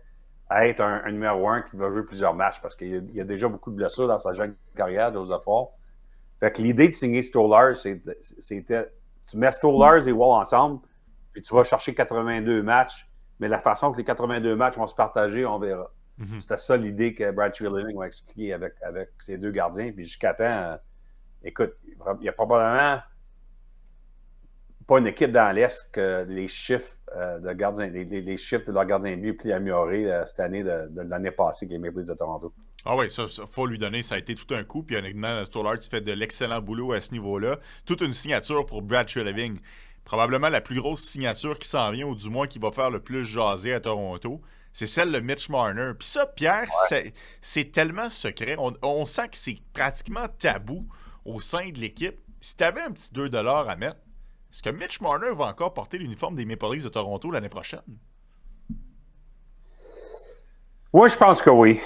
Speaker 3: à être un numéro 1 qui va jouer plusieurs matchs parce qu'il y a déjà beaucoup de blessures dans sa jeune carrière, Joseph Woll. Fait que l'idée de signer Stolarz, c'était tu mets Stolarz et Woll ensemble, puis tu vas chercher 82 matchs, mais la façon que les 82 matchs vont se partager, on verra. Mm-hmm. C'était ça l'idée que Brad Treliving va expliquer avec ses deux gardiens. Puis jusqu'à temps, écoute, il n'y a probablement pas une équipe dans l'Est que les chiffres de gardiens, les chiffres de leur gardien de but plus améliorés cette année de l'année passée que les Maple Leafs de Toronto.
Speaker 1: Ah oui, ça, faut lui donner. Ça a été tout un coup. Puis honnêtement, Stolarz fait de l'excellent boulot à ce niveau-là. Toute une signature pour Brad Treliving. Probablement la plus grosse signature qui s'en vient, ou du moins qui va faire le plus jaser à Toronto. C'est celle de Mitch Marner. Puis ça, Pierre, c'est tellement secret. On sent que c'est pratiquement tabou au sein de l'équipe. Si tu avais un petit 2$ à mettre, est-ce que Mitch Marner va encore porter l'uniforme des Maple Leafs de Toronto l'année prochaine?
Speaker 3: Oui, je pense que oui.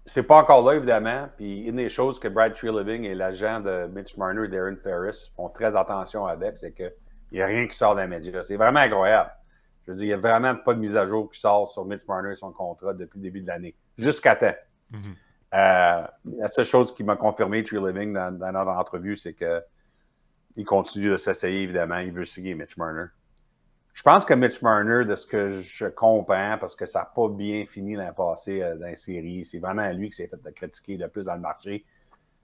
Speaker 3: C'est pas encore là, évidemment. Puis une des choses que Brad Treliving et l'agent de Mitch Marner, Darren Ferris, font très attention avec, c'est que il n'y a rien qui sort des médias. C'est vraiment incroyable. Je veux dire, il n'y a vraiment pas de mise à jour qui sort sur Mitch Marner et son contrat depuis le début de l'année. Jusqu'à temps. Mm-hmm. La seule chose qui m'a confirmé Treliving dans notre entrevue, c'est qu'il continue de s'essayer, évidemment. Il veut signer Mitch Marner. Je pense que Mitch Marner, de ce que je comprends, parce que ça n'a pas bien fini l'an passé dans la série, c'est vraiment lui qui s'est fait critiquer le plus dans le marché.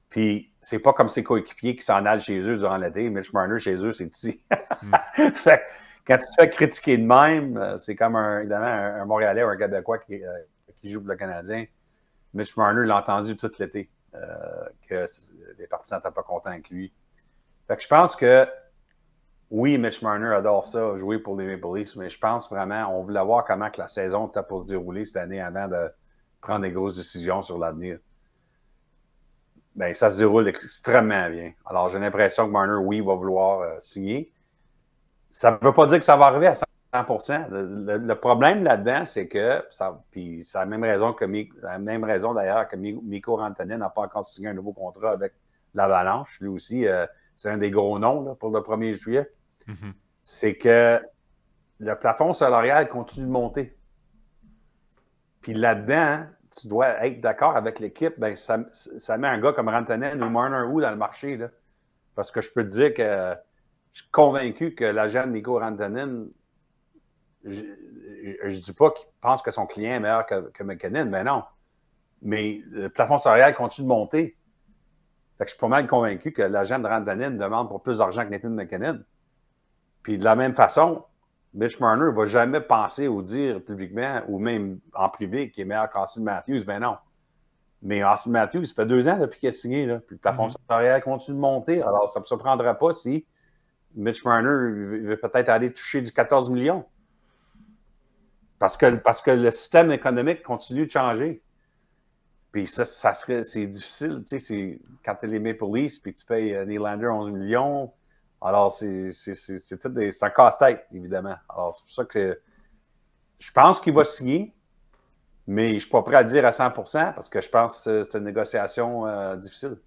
Speaker 3: Puis, c'est pas comme ses coéquipiers qui s'en allent chez eux durant l'été. Mitch Marner, chez eux, c'est ici. Fait, quand tu te fais critiquer de même, c'est comme évidemment un Montréalais ou un Québécois qui joue pour le Canadien. Mitch Marner l'a entendu tout l'été, que les partisans n'étaient pas contents avec lui. Fait que je pense que, oui, Mitch Marner adore ça, jouer pour les Maple Leafs, mais je pense vraiment, on voulait voir comment que la saison était pour se dérouler cette année avant de prendre des grosses décisions sur l'avenir. Bien, ça se déroule extrêmement bien. Alors, j'ai l'impression que Marner, oui, va vouloir signer. Ça ne veut pas dire que ça va arriver à 100%. Le problème là-dedans, c'est que, puis c'est la même raison d'ailleurs que Mikko Rantanen n'a pas encore signé un nouveau contrat avec l'Avalanche. Lui aussi, c'est un des gros noms là, pour le 1er juillet. Mm-hmm. C'est que le plafond salarial continue de monter. Puis là-dedans, tu dois être d'accord avec l'équipe, ben ça met un gars comme Rantanen ou Marner où dans le marché. Là. Parce que je peux te dire que je suis convaincu que l'agent de Mikko Rantanen, je ne dis pas qu'il pense que son client est meilleur que McKinnon, mais non. Mais le plafond salarial continue de monter. Fait que je suis pas mal convaincu que l'agent de Rantanen demande pour plus d'argent que Nathan McKinnon. Puis de la même façon, Mitch Marner ne va jamais penser ou dire publiquement ou même en privé qu'il est meilleur qu'Austin Matthews. Ben non. Mais Austin Matthews, ça fait 2 ans depuis qu'il a signé. Là. Puis le plafond salarial continue de monter. Alors, ça ne me surprendra pas si Mitch Marner veut peut-être aller toucher du 14 millions. Parce que le système économique continue de changer. Puis c'est difficile. Tu sais, quand tu es les Maple Leafs puis tu payes Nylander 11 millions. Alors, c'est un casse-tête, évidemment. Alors, c'est pour ça que je pense qu'il va signer, mais je ne suis pas prêt à dire à 100% parce que je pense que c'est une négociation difficile.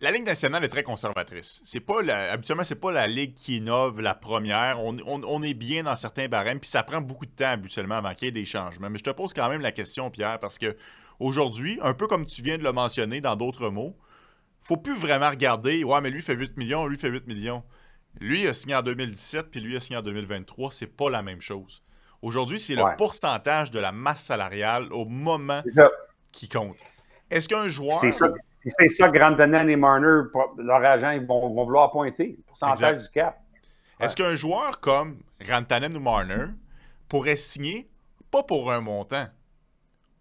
Speaker 1: La Ligue nationale est très conservatrice. Habituellement, ce n'est pas la Ligue qui innove la première. On est bien dans certains barèmes, puis ça prend beaucoup de temps habituellement avant qu'il y ait des changements. Mais je te pose quand même la question, Pierre, parce que aujourd'hui, un peu comme tu viens de le mentionner dans d'autres mots, faut plus vraiment regarder « Ouais, mais lui fait 8 millions, lui fait 8 millions. » Lui a signé en 2017, puis lui a signé en 2023. C'est pas la même chose. Aujourd'hui, c'est le pourcentage de la masse salariale au moment qui compte. Est-ce qu'un joueur...
Speaker 3: C'est ça que Rantanen et Marner, leur agent, ils vont vouloir pointer. Le pourcentage du cap.
Speaker 1: Est-ce qu'un joueur comme Rantanen ou Marner pourrait signer, pas pour un montant,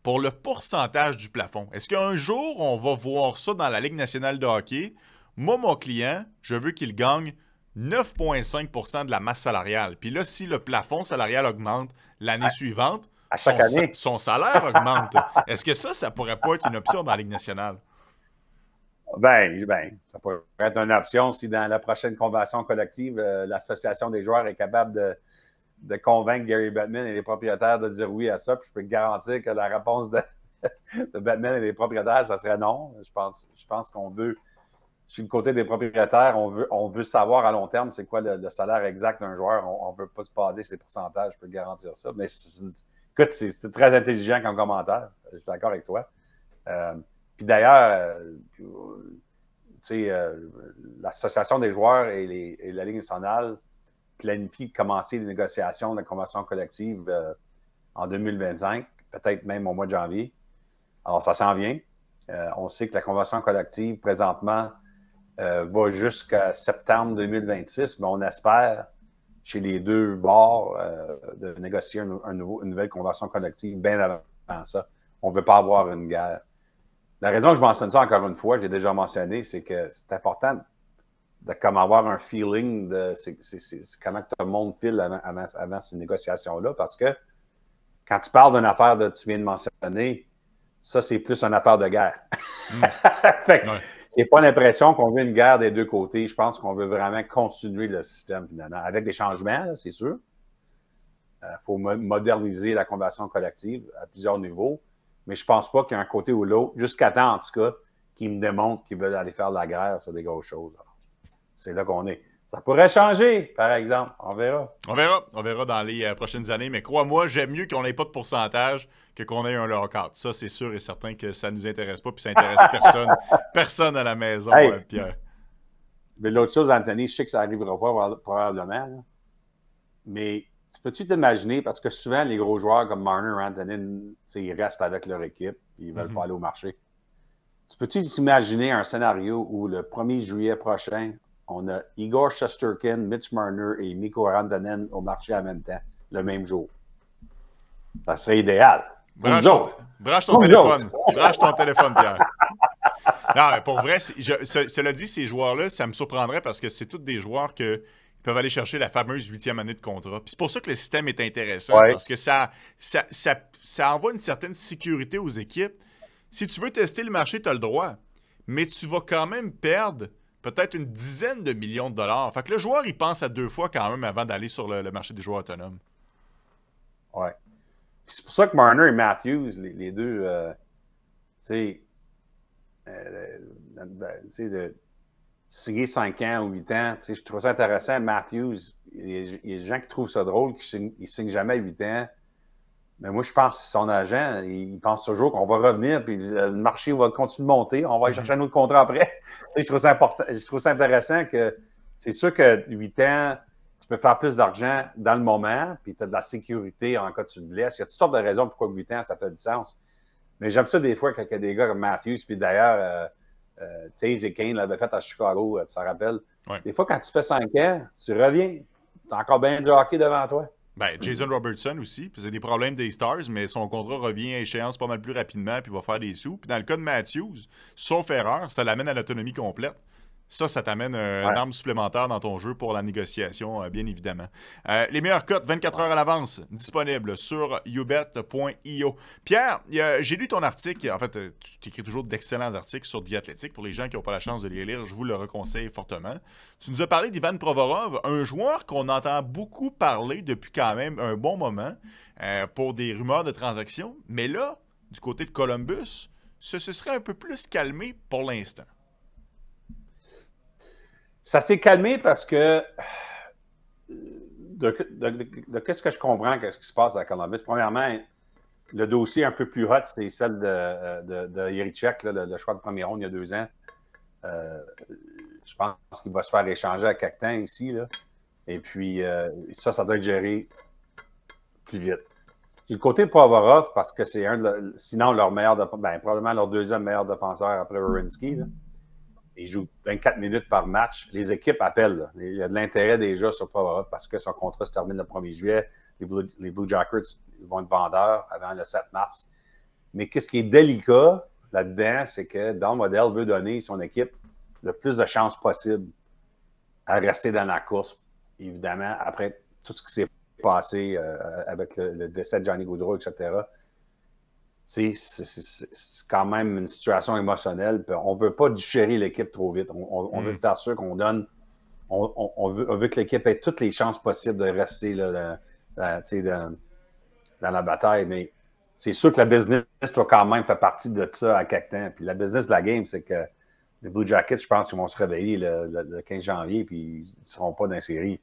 Speaker 1: pour le pourcentage du plafond. Est-ce qu'un jour, on va voir ça dans la Ligue nationale de hockey? Moi, mon client, je veux qu'il gagne 9,5 % de la masse salariale. Puis là, si le plafond salarial augmente l'année suivante,
Speaker 3: à chaque année,
Speaker 1: son salaire augmente. Est-ce que ça pourrait pas être une option dans la Ligue nationale?
Speaker 3: Ben, ça pourrait être une option si dans la prochaine convention collective, l'association des joueurs est capable de convaincre Gary Bettman et les propriétaires de dire oui à ça. Puis je peux te garantir que la réponse de Bettman et les propriétaires, ça serait non. Je pense qu'on veut, sur le côté des propriétaires, on veut savoir à long terme c'est quoi le salaire exact d'un joueur. On ne veut pas se baser sur ces pourcentages, je peux te garantir ça. Mais écoute, c'est très intelligent comme commentaire. Je suis d'accord avec toi. Puis d'ailleurs, l'association des joueurs et la Ligue nationale planifient de commencer les négociations de la convention collective en 2025, peut-être même au mois de janvier. Alors, ça s'en vient. On sait que la convention collective, présentement, va jusqu'à septembre 2026, mais on espère, chez les deux bords, de négocier une nouvelle convention collective bien avant ça. On ne veut pas avoir une guerre. La raison que je mentionne ça encore une fois, je l'ai déjà mentionné, c'est que c'est important de comme avoir un feeling de comment tout le monde file avant ces négociations-là, parce que quand tu parles d'une affaire que tu viens de mentionner, ça, c'est plus une affaire de guerre. Fait que, j'ai pas l'impression qu'on veut une guerre des deux côtés. Je pense qu'on veut vraiment continuer le système, finalement, avec des changements, là, c'est sûr. Il faut moderniser la convention collective à plusieurs niveaux. Mais je pense pas qu'il y a un côté ou l'autre, jusqu'à temps, en tout cas, qui me démontre qu'ils veulent aller faire de la guerre sur des grosses choses. Alors, c'est là qu'on est. Ça pourrait changer, par exemple. On verra.
Speaker 1: On verra dans les prochaines années. Mais crois-moi, j'aime mieux qu'on n'ait pas de pourcentage que qu'on ait un lockout. Ça, c'est sûr et certain que ça ne nous intéresse pas, puis ça intéresse personne. Personne à la maison, Pierre.
Speaker 3: Mais l'autre chose, Anthony, je sais que ça n'arrivera pas probablement, là. Mais tu peux-tu t'imaginer, parce que souvent, les gros joueurs comme Marner, Anthony, ils restent avec leur équipe, et ils ne veulent pas aller au marché. Tu peux-tu t'imaginer un scénario où le 1er juillet prochain, on a Igor Shesterkin, Mitch Marner et Mikko Rantanen au marché en même temps, le même jour? Ça serait idéal.
Speaker 1: Branche ton téléphone. Branche ton téléphone, Pierre. Non, mais pour vrai, cela dit, ces joueurs-là, ça me surprendrait parce que c'est tous des joueurs qui peuvent aller chercher la fameuse 8e année de contrat. Puis c'est pour ça que le système est intéressant, parce que ça envoie une certaine sécurité aux équipes. Si tu veux tester le marché, tu as le droit. Mais tu vas quand même perdre peut-être une dizaine de millions de dollars. Fait que le joueur, il pense à 2 fois quand même avant d'aller sur le marché des joueurs autonomes.
Speaker 3: Oui. C'est pour ça que Marner et Matthews, les deux, tu sais, de signer 5 ans ou 8 ans, tu sais, je trouve ça intéressant. Matthews, il y a des gens qui trouvent ça drôle, qui ne signent jamais à 8 ans. Mais moi, je pense que son agent, il pense toujours qu'on va revenir, puis le marché va continuer de monter, on va aller chercher un autre contrat après. Je trouve ça important, je trouve ça intéressant que c'est sûr que 8 ans, tu peux faire plus d'argent dans le moment, puis tu as de la sécurité en cas où tu te blesses. Il y a toutes sortes de raisons pourquoi 8 ans, ça fait du sens. Mais j'aime ça des fois quand il y a des gars comme Matthews, puis d'ailleurs, Taze et Kane l'avaient fait à Chicago, tu t'en rappelles.
Speaker 1: Ouais.
Speaker 3: Des fois, quand tu fais 5 ans, tu reviens. Tu as encore bien du hockey devant toi.
Speaker 1: Ben, Jason Robertson aussi, puis c'est des problèmes des Stars, mais son contrat revient à échéance pas mal plus rapidement, puis il va faire des sous. Puis dans le cas de Matthews, sauf erreur, ça l'amène à l'autonomie complète. Ça t'amène une arme supplémentaire dans ton jeu pour la négociation, bien évidemment. Les meilleures cotes, 24 heures à l'avance, disponibles sur youbet.io. Pierre, j'ai lu ton article. En fait, tu écris toujours d'excellents articles sur The Athletic. Pour les gens qui n'ont pas la chance de les lire, je vous le reconseille fortement. Tu nous as parlé d'Ivan Provorov, un joueur qu'on entend beaucoup parler depuis quand même un bon moment pour des rumeurs de transactions. Mais là, du côté de Columbus, ce serait un peu plus calmé pour l'instant.
Speaker 3: Ça s'est calmé parce que de qu'est-ce que je comprends, qu'est-ce qui se passe à Columbus. Premièrement, le dossier un peu plus hot, c'était celle de Jiricek, le choix de premier ronde il y a 2 ans. Je pense qu'il va se faire échanger à quelque temps ici. Là. Et puis, ça doit être géré plus vite. Puis le côté Provorov, parce que c'est sinon leur meilleur probablement leur 2e meilleur défenseur après Werenski. Il joue 24 minutes par match. Les équipes appellent. Là. Il y a de l'intérêt déjà sur Provorov parce que son contrat se termine le 1er juillet. Les Blue Jackets vont être vendeurs avant le 7 mars. Mais qu'est-ce qui est délicat là-dedans, c'est que Don Waddell veut donner son équipe le plus de chances possible à rester dans la course, évidemment, après tout ce qui s'est passé avec le décès de Johnny Gaudreau, etc. C'est quand même une situation émotionnelle. On ne veut pas digérer l'équipe trop vite. On veut être sûr qu'on donne... On veut que l'équipe ait toutes les chances possibles de rester là, dans la bataille. Mais c'est sûr que la business doit quand même faire partie de ça à quelque temps. Puis la business de la game, c'est que les Blue Jackets, je pense qu'ils vont se réveiller le 15 janvier puis ils ne seront pas dans la série.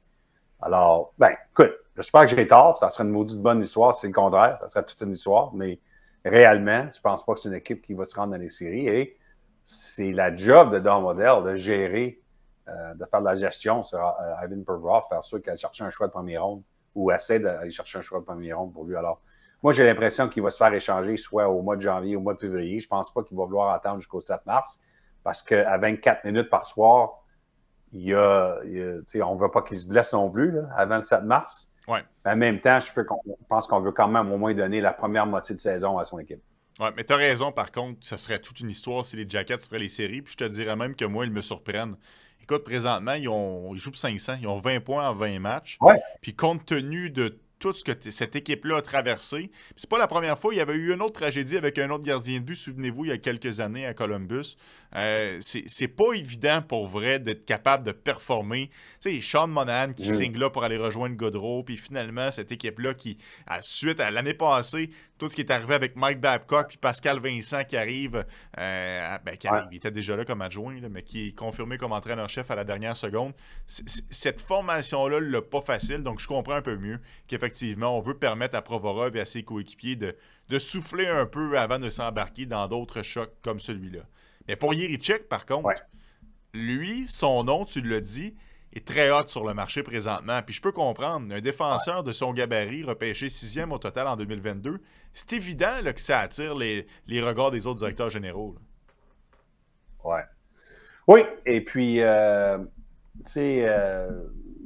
Speaker 3: Alors, ben, écoute, j'espère que j'ai tort. Ça serait une maudite bonne histoire si c'est le contraire. Ça serait toute une histoire. Mais réellement, je pense pas que c'est une équipe qui va se rendre dans les séries. Et c'est la job de Don Waddell de gérer, de faire de la gestion sur Ivan Provorov, faire sûr qu'elle cherche un choix de première ronde ou essaie d'aller chercher un choix de première ronde pour lui. Alors, moi, j'ai l'impression qu'il va se faire échanger soit au mois de janvier ou au mois de février. Je pense pas qu'il va vouloir attendre jusqu'au 7 mars parce qu'à 24 minutes par soir, on ne veut pas qu'il se blesse non plus là, avant le 7 mars.
Speaker 1: Ouais.
Speaker 3: En même temps, je pense qu'on veut quand même au moins donner la première moitié de saison à son équipe.
Speaker 1: Oui, mais tu as raison, par contre, ça serait toute une histoire si les Jackets feraient les séries. Puis je te dirais même que moi, ils me surprennent. Écoute, présentement, ils jouent pour 500. Ils ont 20 points en 20 matchs.
Speaker 3: Ouais.
Speaker 1: Puis compte tenu de tout ce que cette équipe-là a traversé, c'est pas la première fois. Il y avait eu une autre tragédie avec un autre gardien de but, souvenez-vous, il y a quelques années à Columbus. C'est pas évident pour vrai d'être capable de performer. Tu sais, Sean Monahan qui signe là pour aller rejoindre Gaudreau, puis finalement, cette équipe-là qui, suite à l'année passée, tout ce qui est arrivé avec Mike Babcock puis Pascal Vincent qui arrive, il était déjà là comme adjoint, là, mais qui est confirmé comme entraîneur-chef à la dernière seconde. Cette formation-là l'a pas facile, donc je comprends un peu mieux qu'effectivement, on veut permettre à Provorov et à ses coéquipiers de souffler un peu avant de s'embarquer dans d'autres chocs comme celui-là. Mais pour Jiricek, par contre, lui, son nom, tu l'as dit, est très hot sur le marché présentement. Puis je peux comprendre, un défenseur de son gabarit, repêché 6e au total en 2022, c'est évident là, que ça attire les regards des autres directeurs généraux.
Speaker 3: Ouais. Oui, et puis, tu sais,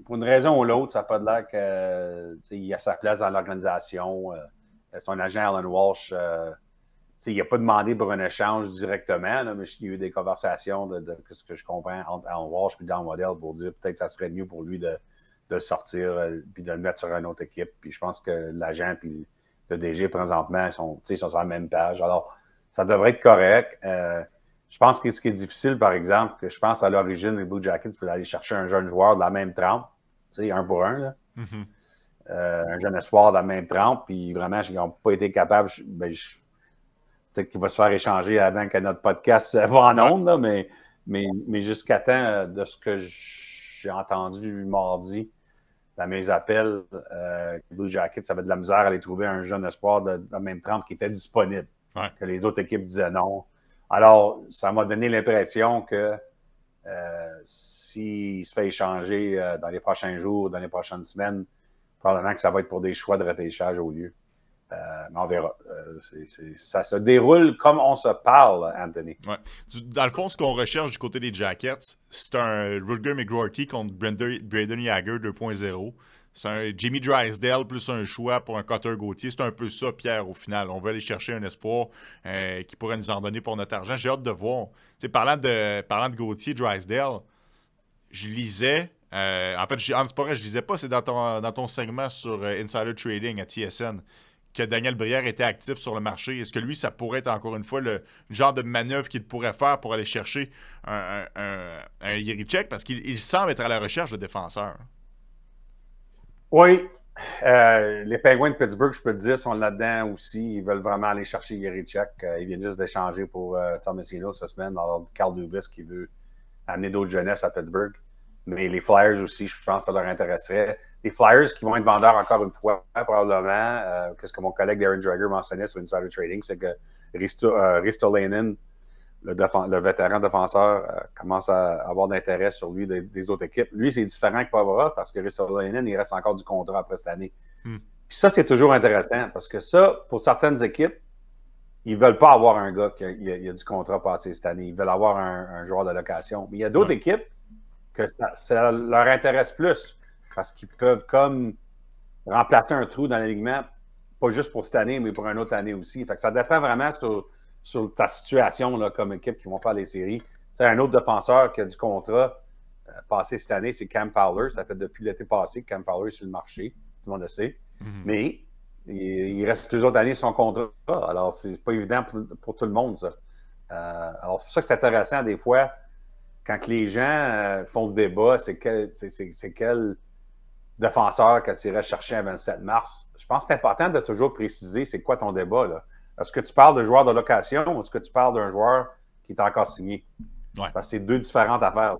Speaker 3: pour une raison ou l'autre, ça n'a pas de l'air qu'il a sa place dans l'organisation. Son agent, Alan Walsh, il n'a pas demandé pour un échange directement, là, mais il y a eu des conversations de ce que je comprends entre Alan Walsh et Don Waddell pour dire peut-être que ça serait mieux pour lui de le sortir puis de le mettre sur une autre équipe. Puis je pense que l'agent et le DG présentement sont sur la même page. Alors, ça devrait être correct. Je pense que ce qui est difficile, par exemple, que je pense à l'origine, les Blue Jackets veulent aller chercher un jeune joueur de la même trempe, un pour un, là.
Speaker 1: Mm-hmm.
Speaker 3: Un jeune espoir de la même trempe, puis vraiment, ils n'ont pas été capables. Peut-être qu'il va se faire échanger avant que notre podcast va en ondes, là, mais jusqu'à temps, de ce que j'ai entendu mardi dans mes appels, les Blue Jackets avaient de la misère à aller trouver un jeune espoir de la même trempe qui était disponible, que les autres équipes disaient non. Alors, ça m'a donné l'impression que s'il se fait échanger dans les prochains jours, dans les prochaines semaines, probablement que ça va être pour des choix de repêchage au lieu. Mais on verra. Ça se déroule comme on se parle, Anthony.
Speaker 1: Ouais. Dans le fond, ce qu'on recherche du côté des Jackets, c'est un Rutger McGroarty contre Braden Yager 2.0. C'est un Jamie Drysdale plus un choix pour un Cutter Gauthier. C'est un peu ça, Pierre, au final. On veut aller chercher un espoir qui pourrait nous en donner pour notre argent. J'ai hâte de voir. Parlant de Gauthier, Drysdale, je lisais... en fait, c'est pas vrai, je lisais pas. C'est dans ton segment sur Insider Trading à TSN que Daniel Brière était actif sur le marché. Est-ce que lui, ça pourrait être encore une fois le genre de manœuvre qu'il pourrait faire pour aller chercher un Jiricek? Parce qu'il semble être à la recherche de défenseurs.
Speaker 3: Oui. Les Penguins de Pittsburgh, je peux te dire, sont là-dedans aussi. Ils veulent vraiment aller chercher Jiricek. Ils viennent juste d'échanger pour Tomasino cette semaine. Alors, Carl Dubas qui veut amener d'autres jeunesses à Pittsburgh. Mais les Flyers aussi, je pense que ça leur intéresserait. Les Flyers qui vont être vendeurs encore une fois, probablement. Qu'est-ce que mon collègue Darren Dreger mentionnait sur Insider Trading, c'est que Ristolainen, le vétéran défenseur, commence à avoir d'intérêt sur lui des autres équipes. Lui, c'est différent que Provorov parce que Ristolainen, il reste encore du contrat après cette année. Puis ça, c'est toujours intéressant parce que ça, pour certaines équipes, ils ne veulent pas avoir un gars qui a du contrat passé cette année. Ils veulent avoir un joueur de location. Mais il y a d'autres équipes que ça leur intéresse plus parce qu'ils peuvent comme remplacer un trou dans l'alignement pas juste pour cette année, mais pour une autre année aussi. Fait que ça dépend vraiment sur ta situation là, comme équipe qui vont faire les séries. C'est un autre défenseur qui a du contrat passé cette année, c'est Cam Fowler. Ça fait depuis l'été passé que Cam Fowler est sur le marché. Tout le monde le sait. Mais il reste 2 autres années son contrat. Alors, c'est pas évident pour tout le monde, ça. Alors, c'est pour ça que c'est intéressant, des fois, quand les gens font le débat, c'est quel défenseur que tu irais chercher un 27 mars. Je pense que c'est important de toujours préciser c'est quoi ton débat, là. Est-ce que tu parles de joueur de location ou est-ce que tu parles d'un joueur qui est encore signé?
Speaker 1: Ouais.
Speaker 3: Parce que c'est 2 différentes affaires.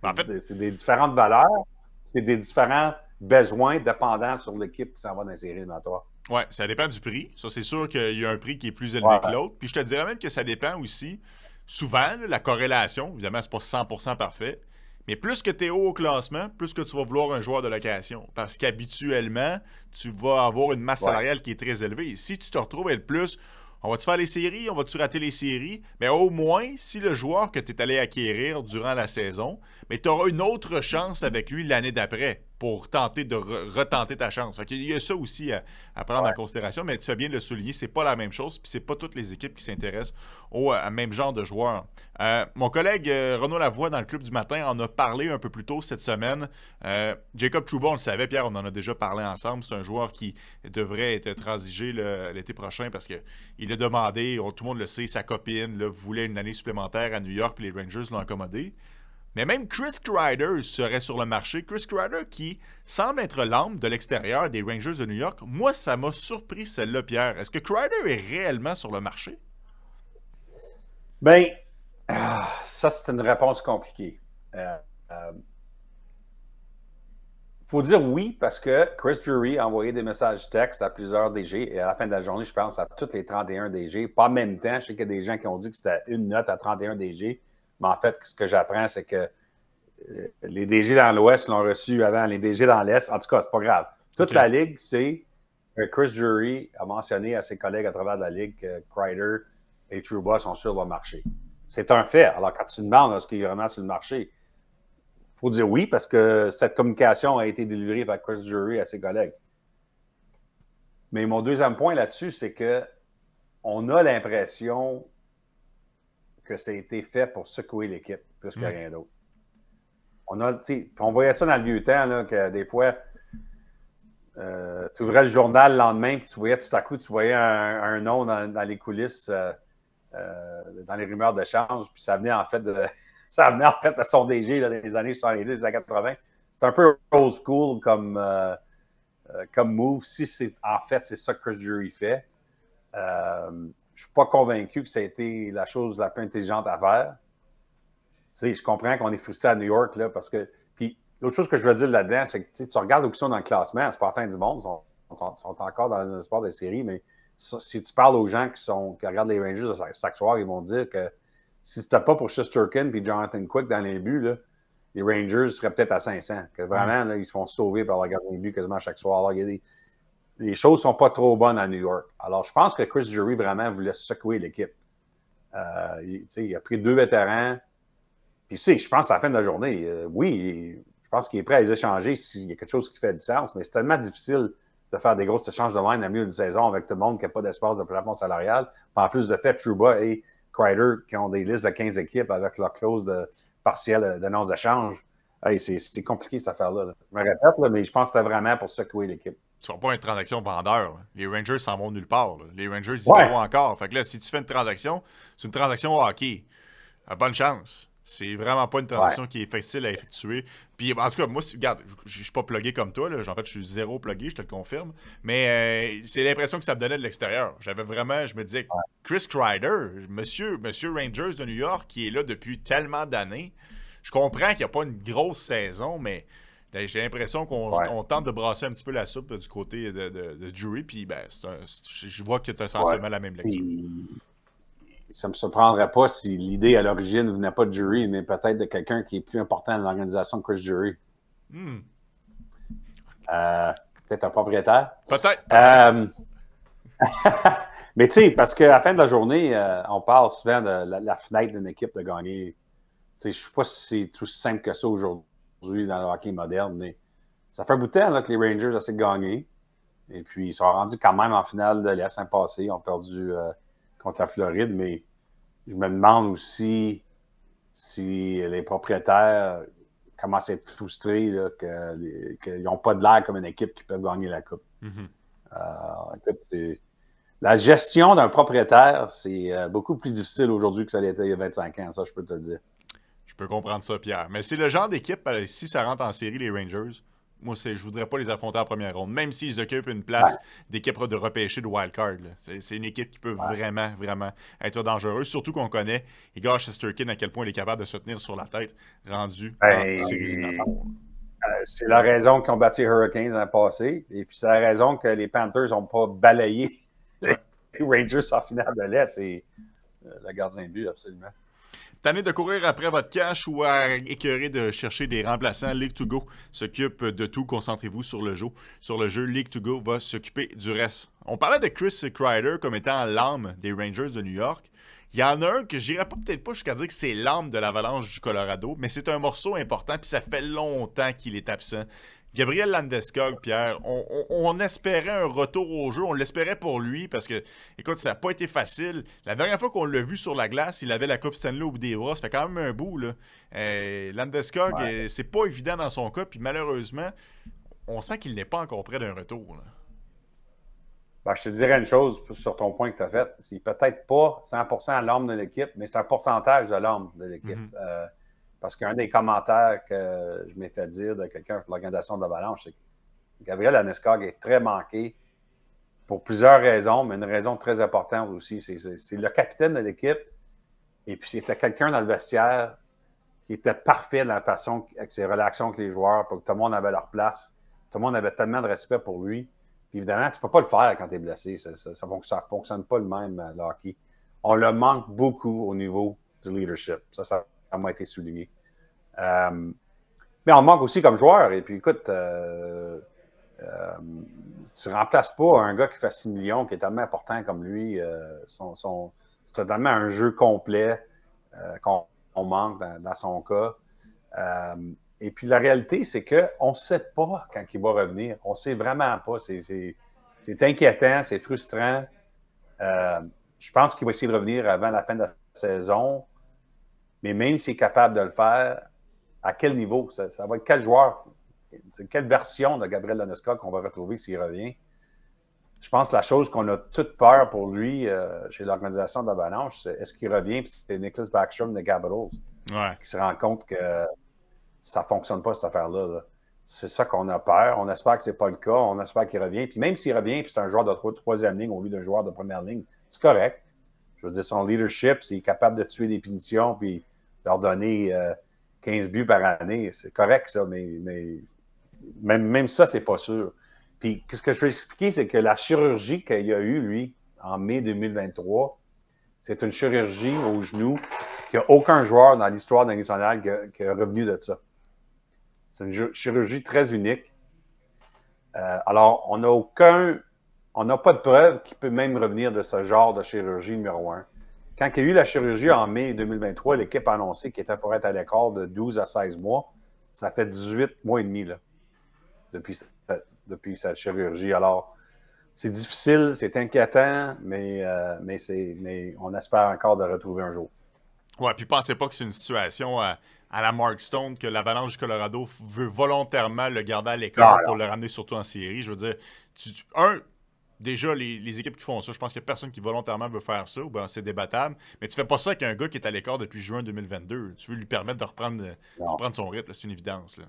Speaker 1: En fait,
Speaker 3: C'est des différentes valeurs, c'est des différents besoins dépendants sur l'équipe qui s'en va dans les séries éliminatoires.
Speaker 1: Oui, ça dépend du prix. Ça, c'est sûr qu'il y a un prix qui est plus élevé que l'autre. Puis je te dirais même que ça dépend aussi, souvent, là, la corrélation. Évidemment, c'est pas 100% parfait. Mais plus que tu es haut au classement, plus que tu vas vouloir un joueur de location. Parce qu'habituellement, tu vas avoir une masse salariale qui est très élevée. Si tu te retrouves à être plus, on va-tu faire les séries, on va-tu rater les séries? Mais au moins, si le joueur que tu es allé acquérir durant la saison, mais tu auras une autre chance avec lui l'année d'après pour tenter de retenter ta chance. Fait qu'il y a ça aussi à prendre en considération, mais tu as bien de le souligner, c'est pas la même chose, puis c'est pas toutes les équipes qui s'intéressent au même genre de joueurs. Mon collègue Renaud Lavoie, dans le Club du matin, en a parlé un peu plus tôt cette semaine. Jacob Trouba, on le savait, Pierre, on en a déjà parlé ensemble. C'est un joueur qui devrait être transigé l'été prochain parce qu'il a demandé, tout le monde le sait, sa copine voulait une année supplémentaire à New York, puis les Rangers l'ont accommodé. Mais même Chris Kreider serait sur le marché. Chris Kreider qui semble être l'âme de l'extérieur des Rangers de New York. Moi, ça m'a surpris celle-là, Pierre. Est-ce que Kreider est réellement sur le marché?
Speaker 3: Bien, ça, c'est une réponse compliquée. Faut dire oui, parce que Chris Drury a envoyé des messages textes à plusieurs DG et à la fin de la journée, je pense à tous les 31 DG. Pas en même temps, je sais qu'il y a des gens qui ont dit que c'était une note à 31 DG. Mais en fait, ce que j'apprends, c'est que les DG dans l'Ouest l'ont reçu avant les DG dans l'Est. En tout cas, c'est pas grave. Toute la Ligue sait que Chris Drury a mentionné à ses collègues à travers la Ligue que Kreider et Trouba sont sur le marché. C'est un fait. Alors, quand tu demandes est-ce qu'il est vraiment sur le marché, il faut dire oui parce que cette communication a été délivrée par Chris Drury à ses collègues. Mais mon deuxième point là-dessus, c'est que on a l'impression que ça a été fait pour secouer l'équipe, plus que rien d'autre. On voyait ça dans le vieux temps, là, que des fois, tu ouvrais le journal le lendemain, puis tu voyais tout à coup, tu voyais un nom dans les coulisses, dans les rumeurs d'échange, puis ça venait en fait de son DG là, dans les années 70, les années 80. C'est un peu old school comme move. Si en fait, c'est ça que Chris Drury fait. Je ne suis pas convaincu que ça a été la chose la plus intelligente à faire. Tu sais, je comprends qu'on est frustré à New York, là, parce que... Puis, l'autre chose que je veux dire là-dedans, c'est que tu regardes où ils sont dans le classement, c'est pas la fin du monde, ils sont encore dans un sport de série, mais si tu parles aux gens qui regardent les Rangers chaque soir, ils vont dire que si c'était pas pour Shesterkin et Jonathan Quick dans les buts, là, les Rangers seraient peut-être à 500. Que vraiment, là, ils se font sauver par regarder les buts quasiment chaque soir. Alors, les choses ne sont pas trop bonnes à New York. Alors, je pense que Chris Drury vraiment voulait secouer l'équipe. Il a pris 2 vétérans. Puis, je pense à la fin de la journée, oui, je pense qu'il est prêt à les échanger s'il y a quelque chose qui fait du sens, mais c'est tellement difficile de faire des gros échanges de line à milieu de saison avec tout le monde qui n'a pas d'espace de plafond salarial. En plus de fait, Trouba et Kreider qui ont des listes de 15 équipes avec leur clause partielle d'annonce d'échange. Hey, c'est compliqué cette affaire-là. Là. Je me répète, là, mais je pense que c'était vraiment pour secouer l'équipe.
Speaker 1: Tu ne feras pas une transaction vendeur. Là. Les Rangers s'en vont nulle part. Là. Les Rangers y vont encore. Fait que là, si tu fais une transaction, c'est une transaction au hockey. Bonne chance. C'est vraiment pas une transaction qui est facile à effectuer. Puis, en tout cas, moi, regarde, je suis pas plugué comme toi. Là. En fait, je suis zéro plugué, je te le confirme. Mais c'est l'impression que ça me donnait de l'extérieur. Je me disais, Chris Kreider, monsieur Rangers de New York, qui est là depuis tellement d'années, je comprends qu'il n'y a pas une grosse saison, mais j'ai l'impression qu'on tente de brasser un petit peu la soupe du côté de Drury. Puis, je vois que tu as sensiblement la même lecture.
Speaker 3: Ça ne me surprendrait pas si l'idée à l'origine ne venait pas de Drury, mais peut-être de quelqu'un qui est plus important dans l'organisation que Chris Drury. Peut-être un propriétaire.
Speaker 1: Peut-être.
Speaker 3: Mais tu sais, parce qu'à la fin de la journée, on parle souvent de la fenêtre d'une équipe de gagner. Je ne sais pas si c'est tout simple que ça aujourd'hui dans le hockey moderne, mais ça fait un bout de temps là, que les Rangers essaient de gagner. Et puis, ils sont rendus quand même en finale de l'Est l'an passé. Ils ont perdu contre la Floride, mais je me demande aussi si les propriétaires commencent à être frustrés là, qu'ils n'ont pas de l'air comme une équipe qui peut gagner la Coupe. Écoute, la gestion d'un propriétaire, c'est beaucoup plus difficile aujourd'hui que ça l'était il y a 25 ans, ça, je peux te le dire.
Speaker 1: Je peux comprendre ça, Pierre. Mais c'est le genre d'équipe, si ça rentre en série, les Rangers, moi, je voudrais pas les affronter en première ronde, même s'ils occupent une place d'équipe de repêché de wildcard. C'est une équipe qui peut vraiment, vraiment être dangereuse, surtout qu'on connaît Igor Shesterkin à quel point il est capable de se tenir sur la tête, rendu en séries éliminatoires.
Speaker 3: C'est la raison qu'ils ont battu les Hurricanes l'an passé, et puis c'est la raison que les Panthers n'ont pas balayé les Rangers en finale de l'Est. C'est le gardien de but, absolument.
Speaker 1: Tanné de courir après votre cash ou à écœurer de chercher des remplaçants, League2Go s'occupe de tout. Concentrez-vous sur le jeu. Sur le jeu, League2Go va s'occuper du reste. On parlait de Chris Kreider comme étant l'âme des Rangers de New York. Il y en a un que j'irais peut-être pas jusqu'à dire que c'est l'âme de l'Avalanche du Colorado, mais c'est un morceau important, puis ça fait longtemps qu'il est absent. Gabriel Landeskog, Pierre, on espérait un retour au jeu. On l'espérait pour lui parce que, écoute, ça n'a pas été facile. La dernière fois qu'on l'a vu sur la glace, il avait la Coupe Stanley au bout des bras. Ça fait quand même un bout, là. Landeskog, c'est pas évident dans son cas. Puis malheureusement, on sent qu'il n'est pas encore près d'un retour, là.
Speaker 3: Ben, je te dirais une chose sur ton point que tu as fait. C'est peut-être pas 100% l'âme de l'équipe, mais c'est un pourcentage de l'âme de l'équipe. Parce qu'un des commentaires que je m'ai fait dire de quelqu'un de l'organisation de l'Avalanche, c'est que Gabriel Landeskog est très manqué pour plusieurs raisons, mais une raison très importante aussi. C'est le capitaine de l'équipe, et puis c'était quelqu'un dans le vestiaire qui était parfait dans la façon, avec ses relations avec les joueurs, pour que tout le monde avait leur place. Tout le monde avait tellement de respect pour lui. Puis évidemment, tu ne peux pas le faire quand tu es blessé. Ça ne fonctionne pas le même, le hockey. On le manque beaucoup au niveau du leadership. Ça m'a été souligné. Mais on le manque aussi comme joueur. Et puis écoute, tu ne remplaces pas un gars qui fait 6 millions, qui est tellement important comme lui. C'est totalement un jeu complet qu'on manque dans son cas. Et puis la réalité, c'est qu'on ne sait pas quand il va revenir. On ne sait vraiment pas. C'est inquiétant, c'est frustrant. Je pense qu'il va essayer de revenir avant la fin de la saison. Mais même s'il est capable de le faire, à quel niveau? Ça va être quel joueur? Quelle version de Gabriel Landeskog qu'on va retrouver s'il revient? Je pense que la chose qu'on a toute peur pour lui chez l'organisation de l'Avalanche, c'est est-ce qu'il revient? Puis c'est Nicklas Backstrom de Capitals qui se rend compte que ça ne fonctionne pas, cette affaire-là. Là. C'est ça qu'on a peur. On espère que ce n'est pas le cas. On espère qu'il revient. Puis même s'il revient, puis c'est un joueur de troisième ligne au lieu d'un joueur de première ligne, c'est correct. Je veux dire, son leadership, s'il est capable de tuer des punitions puis leur donner 15 buts par année, c'est correct, ça. Mais même ça, c'est pas sûr. Puis, ce que je veux expliquer, c'est que la chirurgie qu'il a eue, lui, en mai 2023, c'est une chirurgie au genou qu'il n'y a aucun joueur dans l'histoire de la Ligue nationale qui est revenu de ça. C'est une chirurgie très unique. Alors, on n'a pas de preuve qu'il peut même revenir de ce genre de chirurgie numéro 1. Quand il y a eu la chirurgie en mai 2023, l'équipe a annoncé qu'il était pour être à l'écart de 12 à 16 mois. Ça fait 18 mois et demi là, depuis sa chirurgie. Alors, c'est difficile, c'est inquiétant, mais on espère encore de retrouver un jour.
Speaker 1: Ouais, puis pensez pas que c'est une situation à la Mark Stone que l'Avalanche du Colorado veut volontairement le garder à l'écart pour le ramener surtout en série. Je veux dire, déjà, les équipes qui font ça, je pense qu'il n'y a personne qui volontairement veut faire ça, ou bien c'est débattable, mais tu fais pas ça avec un gars qui est à l'écart depuis juin 2022. Tu veux lui permettre de reprendre son rythme, c'est une évidence. Là.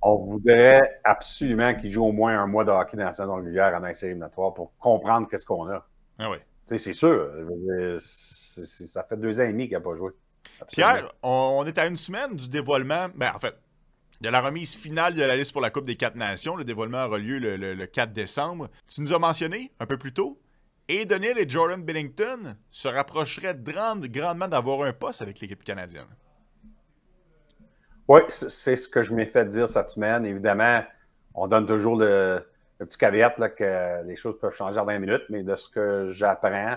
Speaker 3: On voudrait absolument qu'il joue au moins un mois de hockey dans la saison régulière avant la série éliminatoire pour comprendre qu'est-ce qu'on a.
Speaker 1: Ah oui.
Speaker 3: C'est sûr. Ça fait 2 ans et demi qu'il n'a pas joué.
Speaker 1: Absolument. Pierre, on est à une semaine du dévoilement. En fait, de la remise finale de la liste pour la Coupe des 4 Nations. Le dévoilement aura lieu le 4 décembre. Tu nous as mentionné un peu plus tôt, Ed O'Neill et Jordan Binnington se rapprocheraient grandement d'avoir un poste avec l'équipe canadienne.
Speaker 3: Oui, c'est ce que je m'ai fait dire cette semaine. Évidemment, on donne toujours le petit caveat là, que les choses peuvent changer en 20 minutes, mais de ce que j'apprends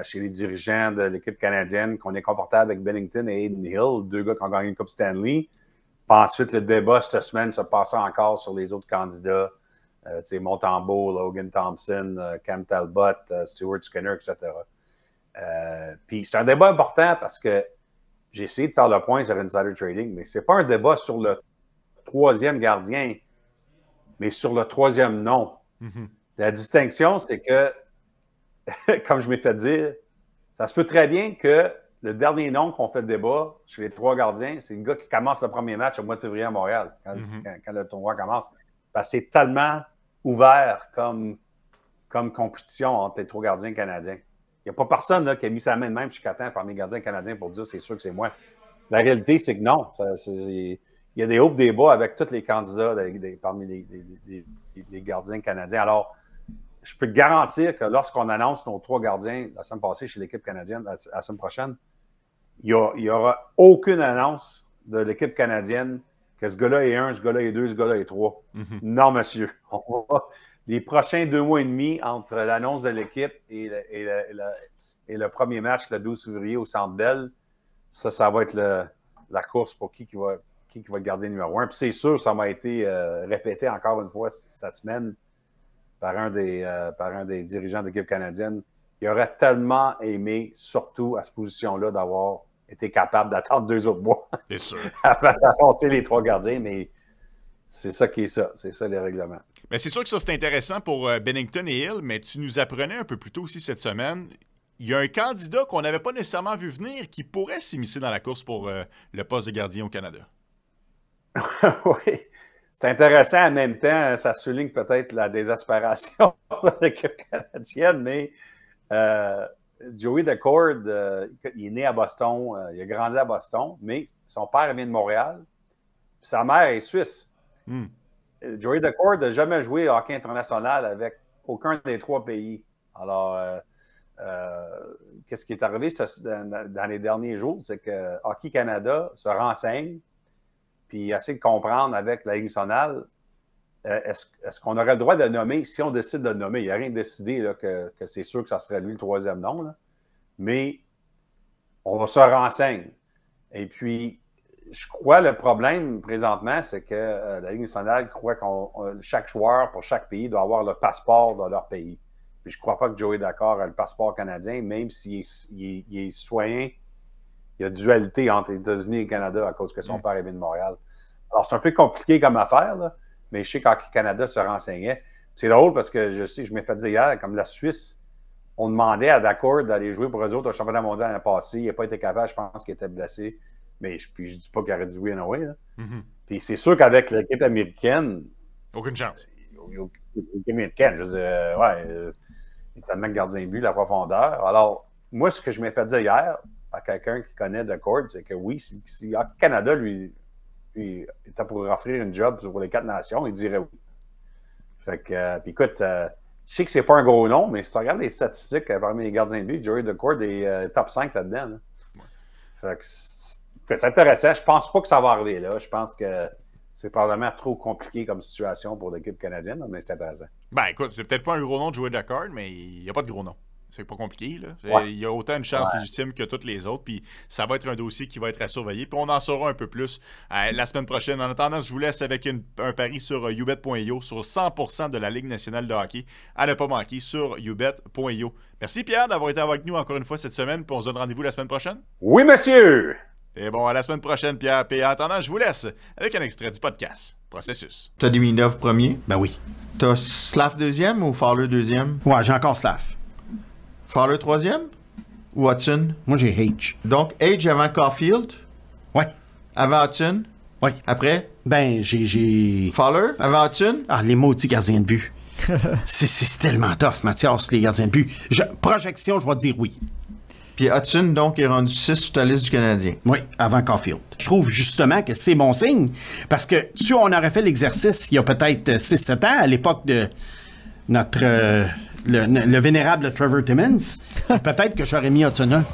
Speaker 3: chez les dirigeants de l'équipe canadienne, qu'on est confortable avec Binnington et Adin Hill, 2 gars qui ont gagné une Coupe Stanley. Puis ensuite, le débat cette semaine se passera encore sur les autres candidats Montembeault, Logan Thompson, Cam Talbot, Stuart Skinner, etc. Puis c'est un débat important parce que j'ai essayé de faire le point sur Insider Trading, mais c'est pas un débat sur le troisième gardien, mais sur le troisième nom. Mm-hmm. La distinction, c'est que, comme je m'ai fait dire, ça se peut très bien que le dernier nom qu'on fait le débat chez les 3 gardiens, c'est le gars qui commence le premier match au mois de février à Montréal, quand le tournoi commence. Parce que c'est tellement ouvert comme compétition entre les 3 gardiens canadiens. Il n'y a pas personne là, qui a mis sa main de même jusqu'à temps parmi les gardiens canadiens pour dire c'est sûr que c'est moi. La réalité, c'est que non. Il y a des hauts et des bas avec tous les candidats parmi les gardiens canadiens. Alors, je peux te garantir que lorsqu'on annonce nos 3 gardiens la semaine passée chez l'équipe canadienne, la semaine prochaine, il n'y aura aucune annonce de l'équipe canadienne que ce gars-là est 1, ce gars-là est 2, ce gars-là est 3. Mm-hmm. Non, monsieur. Les prochains 2 mois et demi entre l'annonce de l'équipe et le premier match le 12 février au Centre Bell, ça va être la course pour qui va être le gardien numéro 1. Puis c'est sûr, ça m'a été répété encore une fois cette semaine par un des dirigeants de l'équipe canadienne. Il aurait tellement aimé, surtout à cette position-là, d'avoir été capable d'attendre 2 autres mois avant d'annoncer les 3 gardiens, mais c'est ça qui est ça. C'est ça les règlements.
Speaker 1: Mais c'est sûr que ça, c'est intéressant pour Binnington et Hill, mais tu nous apprenais un peu plus tôt aussi cette semaine, il y a un candidat qu'on n'avait pas nécessairement vu venir qui pourrait s'immiscer dans la course pour le poste de gardien au Canada.
Speaker 3: Oui. C'est intéressant en même temps, ça souligne peut-être la désespération de l'équipe canadienne, mais Joey Daccord, il est né à Boston, il a grandi à Boston, mais son père vient de Montréal, puis sa mère est suisse. Mm. Joey Daccord n'a jamais joué au hockey international avec aucun des 3 pays. Alors, qu'est-ce qui est arrivé dans les derniers jours, c'est que Hockey Canada se renseigne puis essaie de comprendre avec la Ligue nationale, est-ce qu'on aurait le droit de le nommer, si on décide de le nommer. Il n'y a rien de décidé là, que c'est sûr que ça serait lui le 3e nom, là. Mais on se renseigne. Et puis, je crois le problème présentement, c'est que la Ligue nationale croit que chaque joueur pour chaque pays doit avoir le passeport de leur pays. Puis je ne crois pas que Joey Daccord a le passeport canadien, même s'il est citoyen. Il y a dualité entre les États-Unis et le Canada à cause que son père est venu de Montréal. Alors, c'est un peu compliqué comme affaire, là, mais je sais qu'Hockey Canada se renseignait. C'est drôle parce que je m'ai fait dire hier, comme la Suisse, on demandait à Daccord d'aller jouer pour eux autres au championnat mondial l'année passée. Il n'a pas été capable, je pense qu'il était blessé. Mais puis je dis pas qu'il aurait dit oui anyway, là. Mm-hmm. Puis c'est sûr qu'avec l'équipe américaine...
Speaker 1: Aucune chance.
Speaker 3: L'équipe américaine, je veux dire, il est tellement gardien de but, la profondeur. Alors, moi, ce que je m'ai fait dire hier à quelqu'un qui connaît Daccord, c'est que oui, si Hockey Canada lui était pour offrir une job pour les 4 nations, il dirait oui. Fait que, puis écoute, je sais que c'est pas un gros nom, mais si tu regardes les statistiques parmi les gardiens de but, Joey Daccord est top 5 là-dedans. Là. Ouais. Fait que c'est intéressant. Je pense pas que ça va arriver là. Je pense que c'est probablement trop compliqué comme situation pour l'équipe canadienne, mais c'est intéressant.
Speaker 1: Ben écoute, c'est peut-être pas un gros nom de Joey Daccord, mais il n'y a pas de gros nom. C'est pas compliqué, là. Ouais. Il y a autant une chance légitime que toutes les autres, puis ça va être un dossier qui va être à surveiller, puis on en saura un peu plus la semaine prochaine. En attendant, je vous laisse avec un pari sur ubet.io sur 100% de la Ligue nationale de hockey à ne pas manquer sur ubet.io. Merci Pierre d'avoir été avec nous encore une fois cette semaine, puis on se donne rendez-vous la semaine prochaine.
Speaker 3: Oui, monsieur!
Speaker 1: Et bon, à la semaine prochaine, Pierre. Puis en attendant, je vous laisse avec un extrait du podcast Processus.
Speaker 4: T'as Demidov premier?
Speaker 5: Ben oui.
Speaker 4: T'as Slav deuxième ou Fowler deuxième?
Speaker 5: Ouais, j'ai encore Slav.
Speaker 4: Fowler troisième? Ou Hudson?
Speaker 5: Moi, j'ai H.
Speaker 4: Donc, H avant Caulfield?
Speaker 5: Ouais.
Speaker 4: Avant Hudson?
Speaker 5: Ouais.
Speaker 4: Après?
Speaker 5: Ben, j'ai...
Speaker 4: Fowler? Avant Hudson?
Speaker 5: Ah, les maudits gardiens de but. c'est tellement tough, Mathias, les gardiens de but. Projection, je vais te dire oui.
Speaker 4: Puis Hudson, donc, est rendu 6 sur ta liste du Canadien.
Speaker 5: Oui, avant Caulfield. Je trouve justement que c'est bon signe, parce que si on aurait fait l'exercice il y a peut-être 6-7 ans, à l'époque de notre... le vénérable Trevor Timmins, peut-être que j'aurais mis Hudson 1.